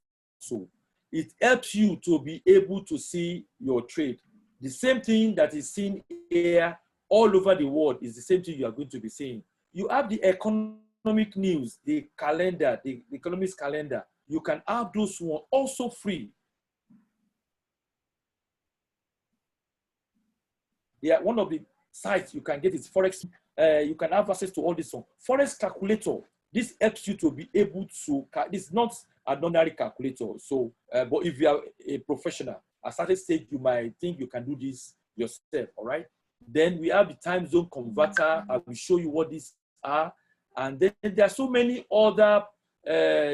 It helps you to be able to see your trade. The same thing that is seen here all over the world is the same thing you are going to be seeing. You have the economic news, the calendar, the economist calendar. You can have those one also free. Yeah, one of the sites you can get is Forex. You can have access to all this one. Forex calculator. This helps you to be able to. This is not an ordinary calculator. So, but if you are a professional, at a certain stage, you might think you can do this yourself. All right. Then we have the time zone converter. I will show you what these are. And then there are so many other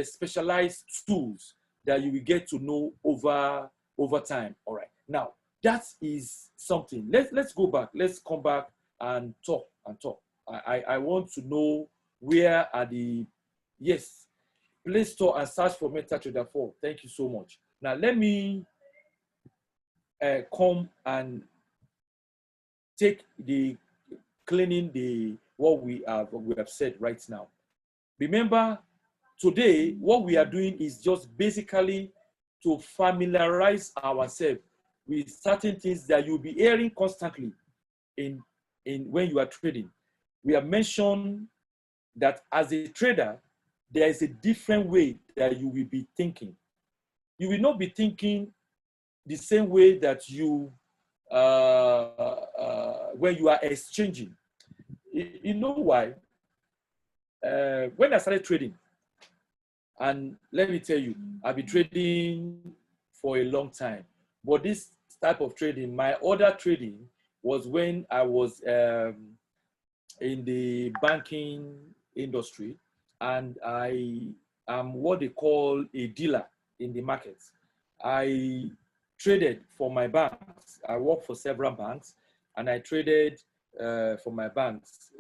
specialized tools that you will get to know over time. All right. Now, that is something. Let's go back. Let's come back and talk. I want to know where are the, yes, Play Store and search for MetaTrader 4. Thank you so much. Now, let me come and take the cleaning what we have said right now. Remember, today, what we are doing is just basically to familiarize ourselves with certain things that you'll be hearing constantly in when you are trading. We have mentioned that as a trader, there is a different way that you will be thinking. You will not be thinking the same way that you, when you are exchanging. You know why? When I started trading, and let me tell you, I've been trading for a long time, but this type of trading, my other trading was when I was in the banking industry, and I am what they call a dealer in the market. I traded for my banks. I worked for several banks, and I traded for my banks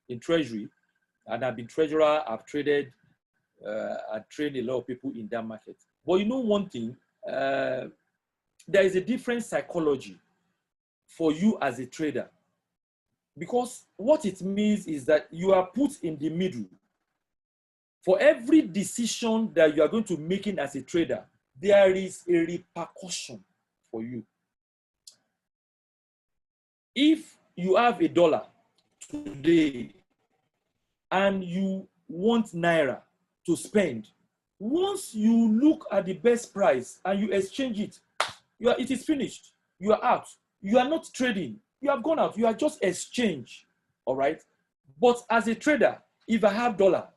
in treasury, and I've been treasurer. I've traded. I trained a lot of people in that market. But you know one thing, there is a different psychology for you as a trader, because what it means is that you are put in the middle. For every decision that you are going to make as a trader, there is a repercussion for you. If you have $1 today and you want Naira to spend, once you look at the best price and you exchange it, it is finished. You are out. You are not trading. You have gone out. You are just exchange. All right. But as a trader, if I have dollar,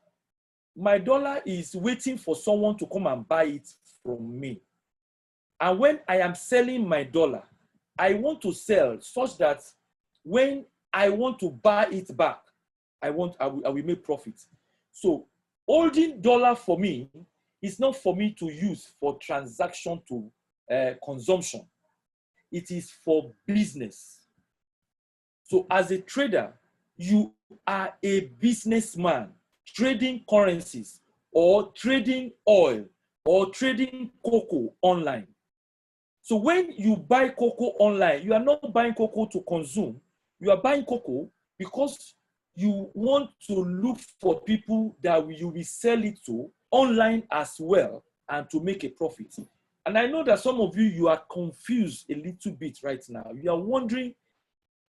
my dollar is waiting for someone to come and buy it from me. And when I am selling my dollar, I want to sell such that when I want to buy it back, I will make profit. So holding dollar for me is not for me to use for transaction to consumption. It is for business. So as a trader, you are a businessman trading currencies or trading oil or trading cocoa online. So when you buy cocoa online, you are not buying cocoa to consume. You are buying cocoa because you want to look for people that you will sell it to online as well and to make a profit. And I know that some of you are confused a little bit right now. You are wondering,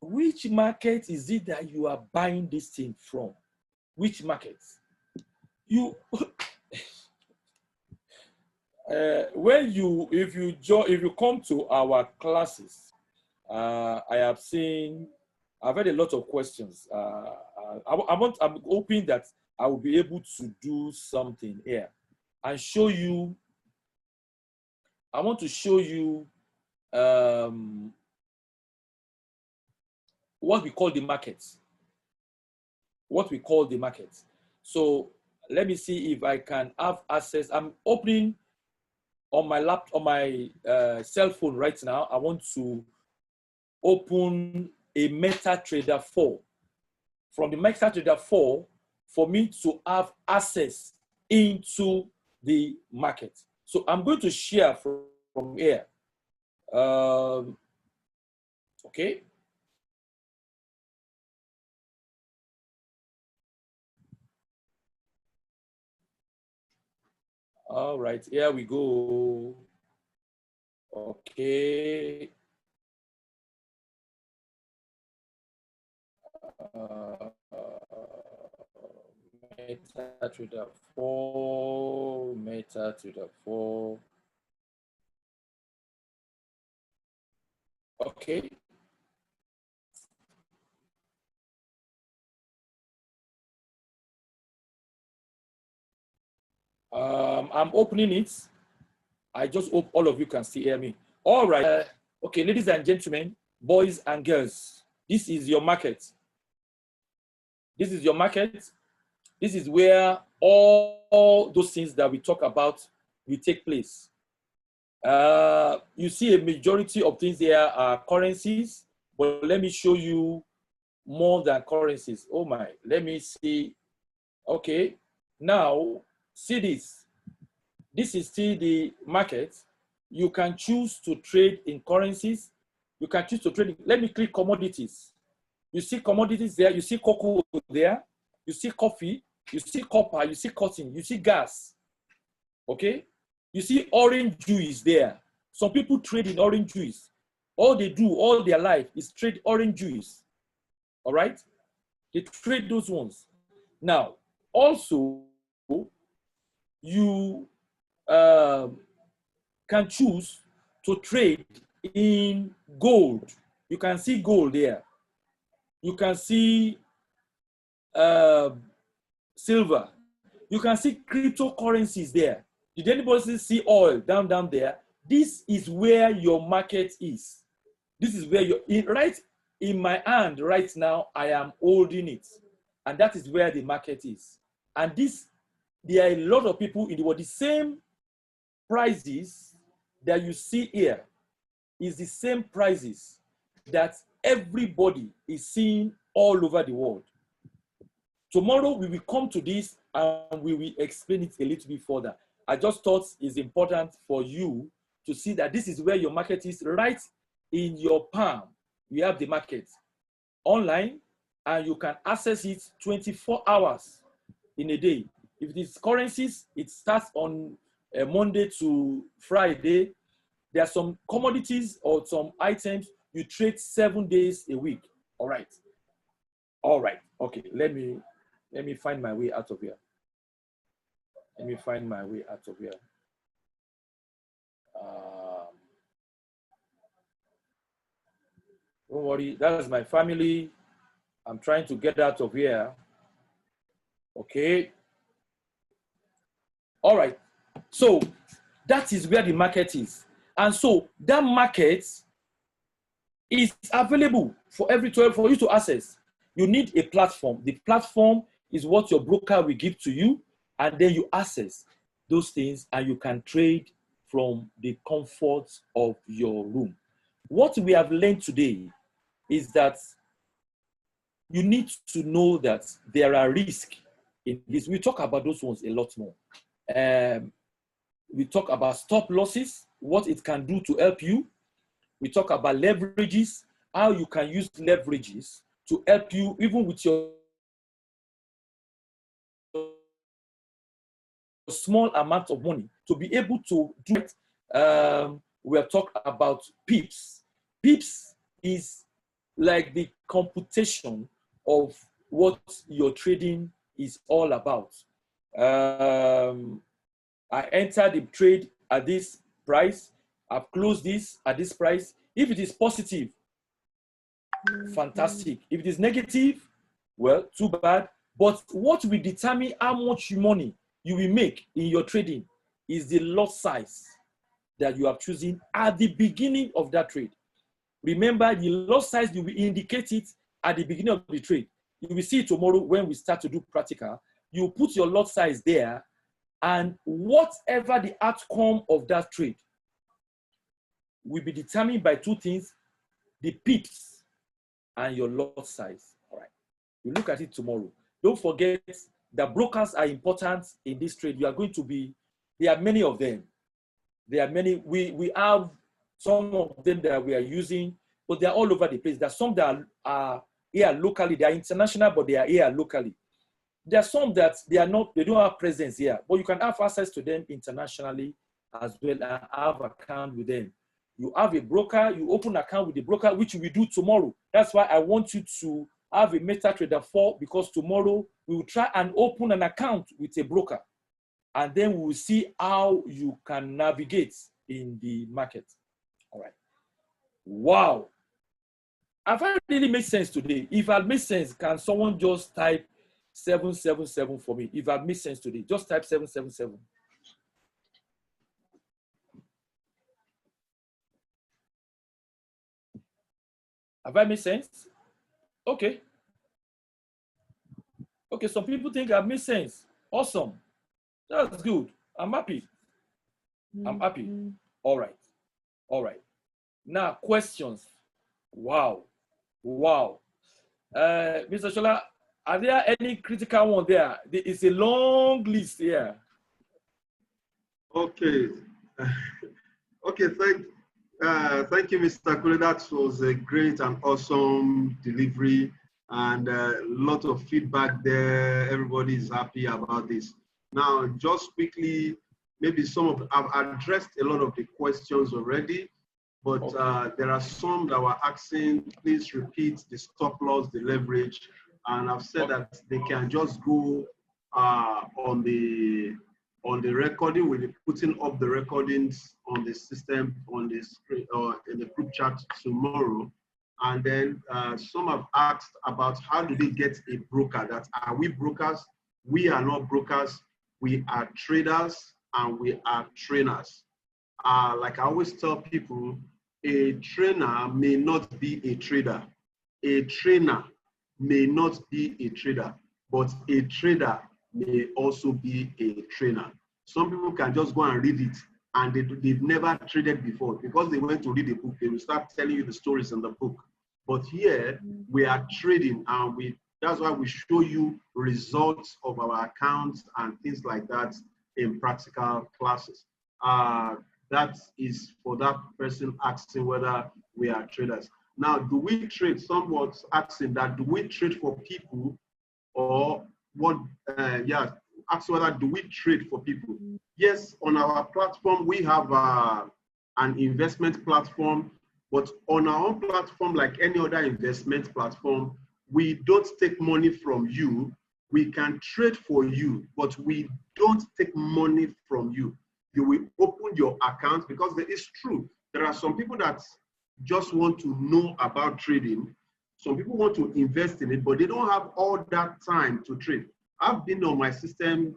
which market is it that you are buying this thing from? Which market? If you come to our classes, I've had a lot of questions. I'm hoping that I will be able to do something here and show you. I want to show you what we call the market. What we call the market. So let me see if I can have access. I'm opening on my laptop, on my cell phone right now. I want to open a MetaTrader 4. From the MetaTrader 4, for me to have access into the market. So I'm going to share from here. Okay. All right, here we go. Okay. MetaTrader 4, MetaTrader 4. Okay. I'm opening it. I just hope all of you can still hear me. All right. Okay, ladies and gentlemen, boys and girls, this is your market. This is your market. This is where all those things that we talk about will take place. You see a majority of things there are currencies, but let me show you more than currencies. Oh my, let me see. Okay, now see this. This is still the market. You can choose to trade in currencies. You can choose to trade. Let me click commodities. You see commodities there. You see cocoa there. You see coffee. You see copper. You see cotton. You see gas. Okay. You see orange juice there. Some people trade in orange juice. All they do all their life is trade orange juice. All right. They trade those ones. Now, also, you can choose to trade in gold. You can see gold there. You can see silver. You can see cryptocurrencies there. Did anybody see oil down there? This is where your market is. This is where right in my hand right now, I am holding it. And that is where the market is. And there are a lot of people in the world. The same prices that you see here is the same prices that everybody is seeing all over the world. Tomorrow we will come to this and we will explain it a little bit further. I just thought it's important for you to see that this is where your market is. Right in your palm, you have the market online, and you can access it 24 hours in a day. If it is currencies, it starts on Monday to Friday. There are some commodities or some items you trade 7 days a week. All right. Okay, let me find my way out of here. Don't worry, that is my family. I'm trying to get out of here. Okay. All right. So that is where the market is. And so that market is available for you to access. You need a platform. The platform is what your broker will give to you, and then you access those things and you can trade from the comfort of your room. What we have learned today is that you need to know that there are risks in this. We talk about those ones a lot more. We talk about stop losses, what it can do to help you. We talk about leverages, how you can use leverages to help you even with your small amount of money to be able to do it. We have talked about pips. Pips is like the computation of what your trading is all about. I entered the trade at this price. I've closed this at this price. If it is positive, fantastic. If it is negative, well, too bad. But what will determine how much money you will make in your trading is the lot size that you are choosing at the beginning of that trade. Remember, the lot size, you will indicate it at the beginning of the trade. You will see it tomorrow when we start to do practical. You put your lot size there, and whatever the outcome of that trade will be determined by two things: the pips and your lot size. All right. You look at it tomorrow. Don't forget that brokers are important in this trade. You are going to be, there are many of them. There are many. We have some of them that we are using, but they are all over the place. There are some that are here locally. They are international, but they are here locally. There are some that they don't have presence here, but you can have access to them internationally as well and have account with them. You have a broker, you open an account with the broker, which we will do tomorrow. That's why I want you to have a MetaTrader 4, because tomorrow we will try and open an account with a broker. And then we will see how you can navigate in the market. All right. Wow. Have I really made sense today? If I made sense, can someone just type 777 for me? If I made sense today, just type 777. Have I made sense? Okay. Okay, some people think I've made sense. Awesome. That's good. I'm happy. I'm happy. All right. All right. Now, questions. Wow. Wow. Mr. Shola, are there any critical one there? It's a long list here. Okay. Okay, thank you, Mr. Kule. That was a great and awesome delivery, and a lot of feedback there. Everybody is happy about this. Now, just quickly, maybe I've addressed a lot of the questions already, but okay, there are some that were asking, please repeat the stop loss, the leverage, and I've said that they can just go on the on the recording. We'll be putting up the recordings on the system, on the screen, or in the group chat tomorrow. And then some have asked about how do they get a broker? That are we brokers? We are not brokers. We are traders and we are trainers. Like I always tell people, a trainer may not be a trader. A trainer may not be a trader, but a trader may also be a trainer. Some people can just go and read it and they've never traded before. Because they went to read a book, they will start telling you the stories in the book. But here we are trading, and that's why we show you results of our accounts and things like that in practical classes. That is for that person asking whether we are traders. Now, do we trade? Someone's asking that, do we trade for people, or what? Ask whether do we trade for people? Yes, on our platform, we have an investment platform, but on our own platform, like any other investment platform, we don't take money from you. We can trade for you, but we don't take money from you. You will open your account, because it's true. There are some people that just want to know about trading. Some people want to invest in it, but they don't have all that time to trade. I've been on my system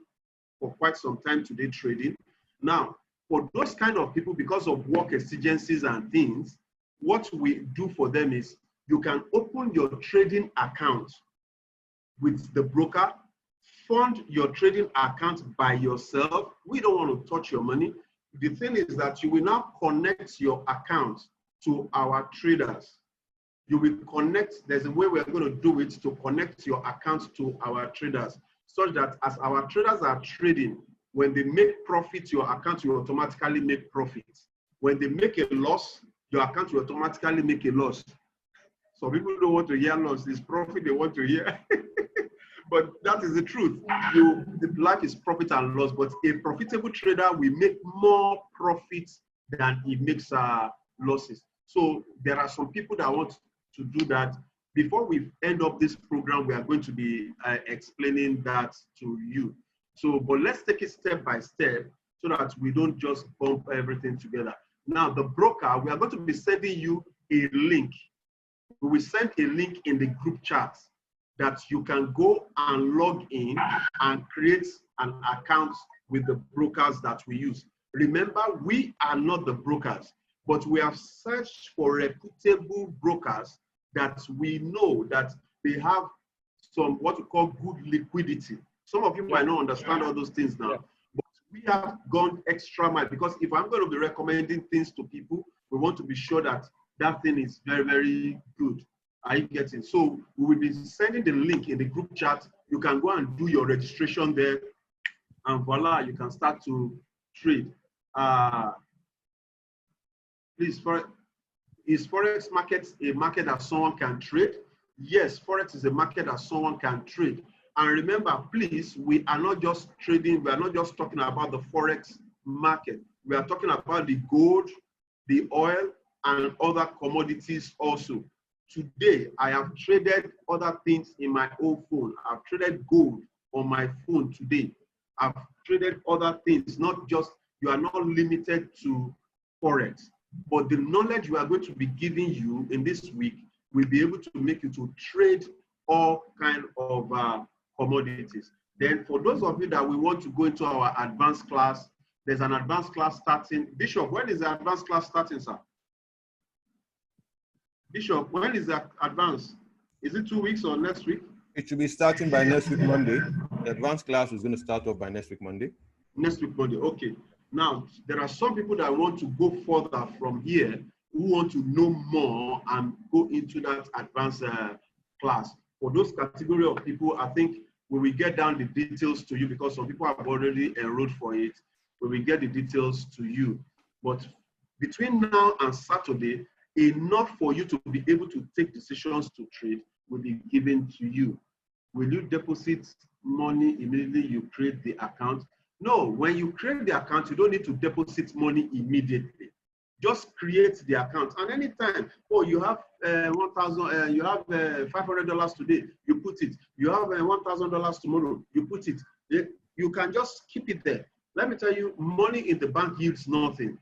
for quite some time today trading. Now, for those kind of people, because of work exigencies and things, what we do for them is you can open your trading account with the broker, fund your trading account by yourself. We don't want to touch your money. The thing is that you will now connect your account to our traders. You will connect, there's a way we're going to do it to connect your account to our traders, such that as our traders are trading, when they make profit, your account will automatically make profit. When they make a loss, your account will automatically make a loss. So people don't want to hear loss. It's profit they want to hear. But that is the truth. The life is profit and loss, but a profitable trader will make more profits than he makes losses. So there are some people that want to do that. Before we end up this program, we are going to be explaining that to you. So, but let's take it step by step so that we don't just bump everything together. Now, the broker, we are going to be sending you a link. We will send a link in the group chat that you can go and log in and create an account with the brokers that we use. Remember, we are not the brokers, but we have searched for reputable brokers that we know that they have some what we call good liquidity. Some of you might not understand all those things now, but we have gone extra mile, because if I'm going to be recommending things to people, we want to be sure that that thing is very, very good. Are you getting? So we will be sending the link in the group chat. You can go and do your registration there, and voila, you can start to trade. Please, is Forex market a market that someone can trade? Yes, Forex is a market that someone can trade. And remember, please, we are not just trading, we are not just talking about the Forex market. We are talking about the gold, the oil, and other commodities also. Today, I have traded other things in my own phone. I've traded gold on my phone today. I've traded other things, not just, you are not limited to Forex. But the knowledge we are going to be giving you in this week will be able to make you to trade all kinds of commodities. Then for those of you that we want to go into our advanced class, there's an advanced class starting. Bishop, when is the advanced class starting, sir? Bishop, when is the advance? Is it 2 weeks or next week? It should be starting by next week, Monday. The advanced class is going to start off by next week, Monday. Next week, Monday. Okay. Now, there are some people that want to go further from here, who want to know more and go into that advanced class. For those category of people, I think we will get down the details to you, because some people have already enrolled for it. We will get the details to you. But between now and Saturday, enough for you to be able to take decisions to trade will be given to you. Will you deposit money immediately you create the account? No, when you create the account, you don't need to deposit money immediately. Just create the account, and anytime, oh, you have $1,000, you have $500 today, you put it. You have $1,000 tomorrow, you put it. You can just keep it there. Let me tell you, money in the bank yields nothing.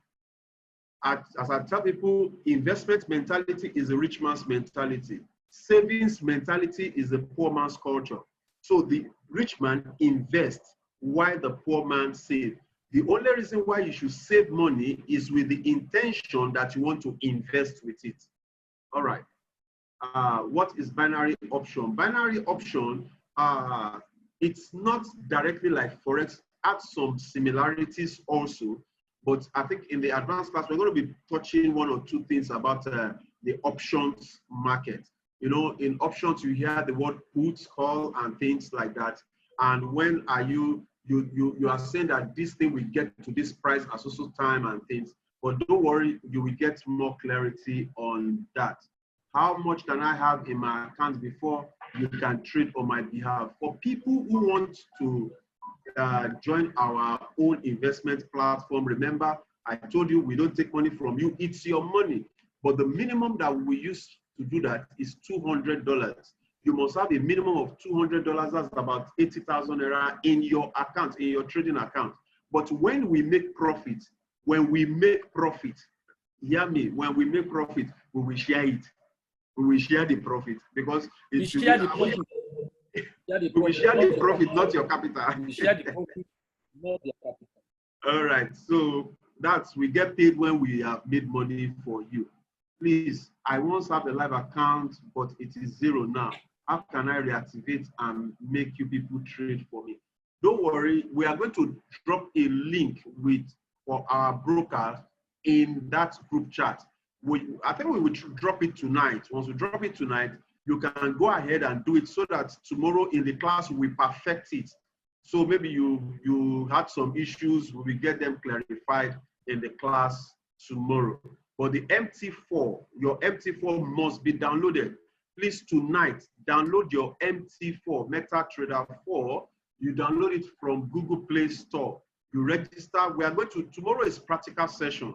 As I tell people, investment mentality is a rich man's mentality. Savings mentality is a poor man's culture. So the rich man invests while the poor man saves. The only reason why you should save money is with the intention that you want to invest with it. All right. What is binary option? Binary option, it's not directly like Forex, adds some similarities also, but I think in the advanced class, we're going to be touching one or two things about the options market. You know, in options, you hear the word puts, call, and things like that. And when are you are saying that this thing will get to this price at so time and things, but don't worry, you will get more clarity on that. How much can I have in my account before you can trade on my behalf? For people who want to join our own investment platform, remember, I told you we don't take money from you, it's your money. But the minimum that we use to do that is $200. You must have a minimum of $200, that's about 80,000 naira in your account, in your trading account. But when we make profit, hear me, when we make profit, we will share it. We will share the profit because we share the profit. We will share the profit, not your capital. We share the profit, not your capital. All right, so we get paid when we have made money for you. Please, I once have a live account, but it is zero now. How can I reactivate and make you people trade for me? Don't worry, we are going to drop a link for our broker in that group chat. I think we will drop it tonight. Once we drop it tonight, you can go ahead and do it so that tomorrow in the class we perfect it. So maybe you had some issues, we will get them clarified in the class tomorrow. But the MT4, your MT4 must be downloaded. Please tonight, download your MT4, MetaTrader 4. You download it from Google Play Store. You register. We are going to, tomorrow is practical session.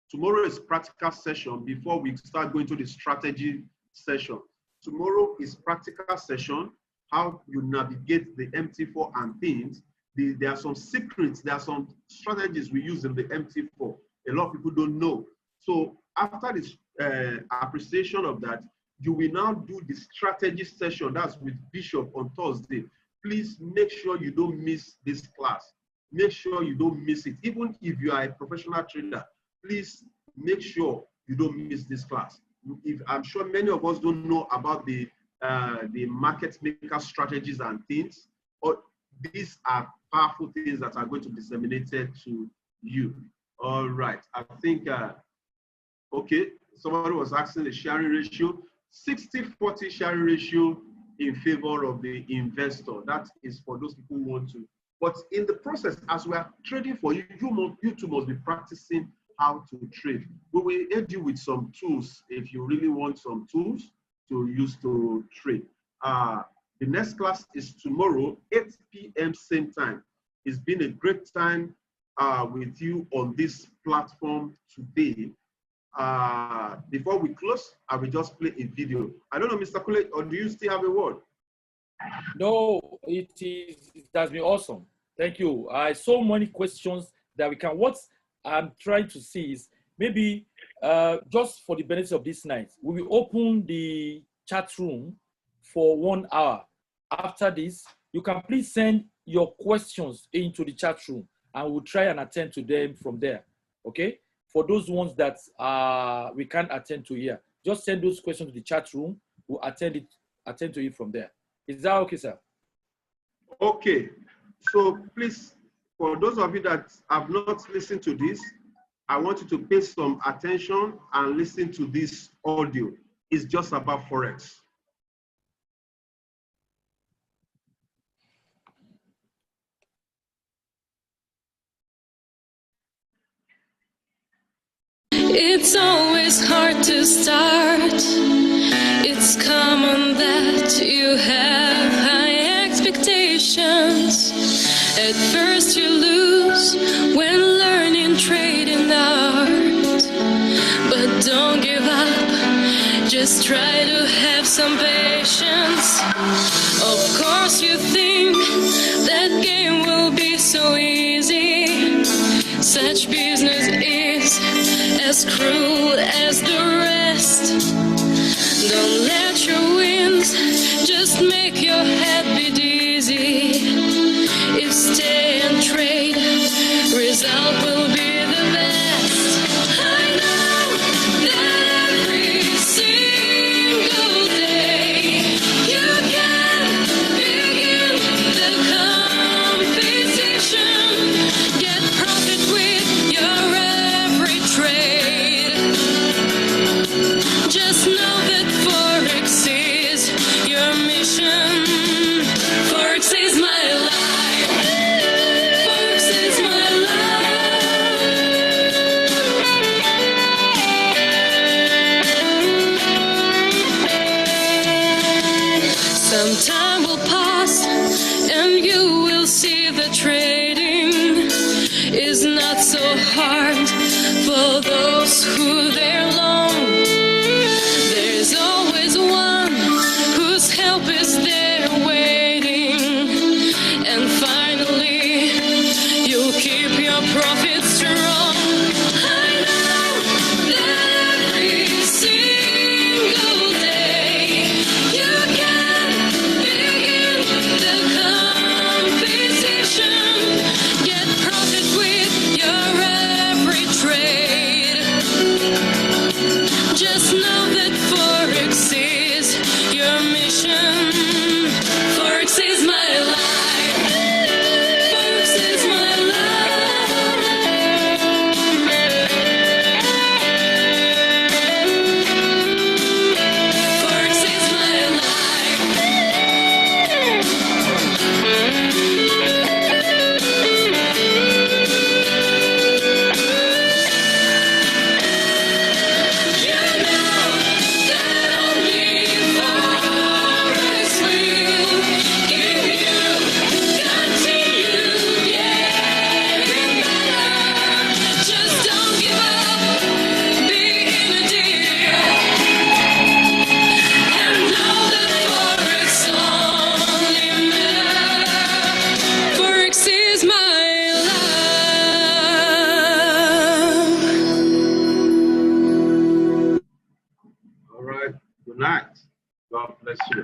Tomorrow is practical session before we start going to the strategy session. Tomorrow is practical session, how you navigate the MT4 and things. There are some secrets, there are some strategies we use in the MT4. A lot of people don't know. So after this appreciation of that, you will now do the strategy session. That's with Bishop on Thursday. Please make sure you don't miss this class. Make sure you don't miss it. Even if you are a professional trader, please make sure you don't miss this class. I'm sure many of us don't know about the market maker strategies and things, but these are powerful things that are going to be disseminated to you. All right, I think, okay, somebody was asking the sharing ratio, 60-40 sharing ratio in favor of the investor. That is for those people who want to. But in the process, as we are trading for you, you too must be practicing how to trade. We will aid you with some tools if you really want some tools to use to trade. The next class is tomorrow, 8 p.m. same time. It's been a great time with you on this platform today. Before we close, I will just play a video. I don't know, Mr. Kule, or do you still have a word? No, it has been awesome. Thank you. So many questions that we can. What I'm trying to see is maybe just for the benefit of this night, we will open the chat room for 1 hour. After this, you can please send your questions into the chat room and we'll try and attend to them from there. Okay? For those ones that we can't attend to here, just send those questions to the chat room. We'll attend to it from there. Is that okay, sir? Okay. So please, for those of you that have not listened to this, I want you to pay some attention and listen to this audio. It's just about Forex. It's always hard to start. It's common that you have high expectations. At first you lose when learning trading art. But don't give up, just try to have some patience. Of course you think that game will be so easy. Such business is as cruel as the rest. Don't let your wins just make your head be dizzy. If stay and trade, result will be the best. I know that every single day you can begin the competition. Get profit with your every trade. Just know that Forex is your mission. Forex is my life. Forex is my life. Some time will pass and you will see the trading is not so hard for those who they're long. There's always one whose help is there waiting. And finally, you'll keep your profit strong. I know that every single day you can begin the competition. Get profit with your every trade. Just know that Forex is your mission. Forex is my life. Forex is my life. Forex is my life. You know that only Forex will give you continued getting better. Just don't give up being a deal. And know that Forex only matters. Forex is my life. All right. Good night. God bless you.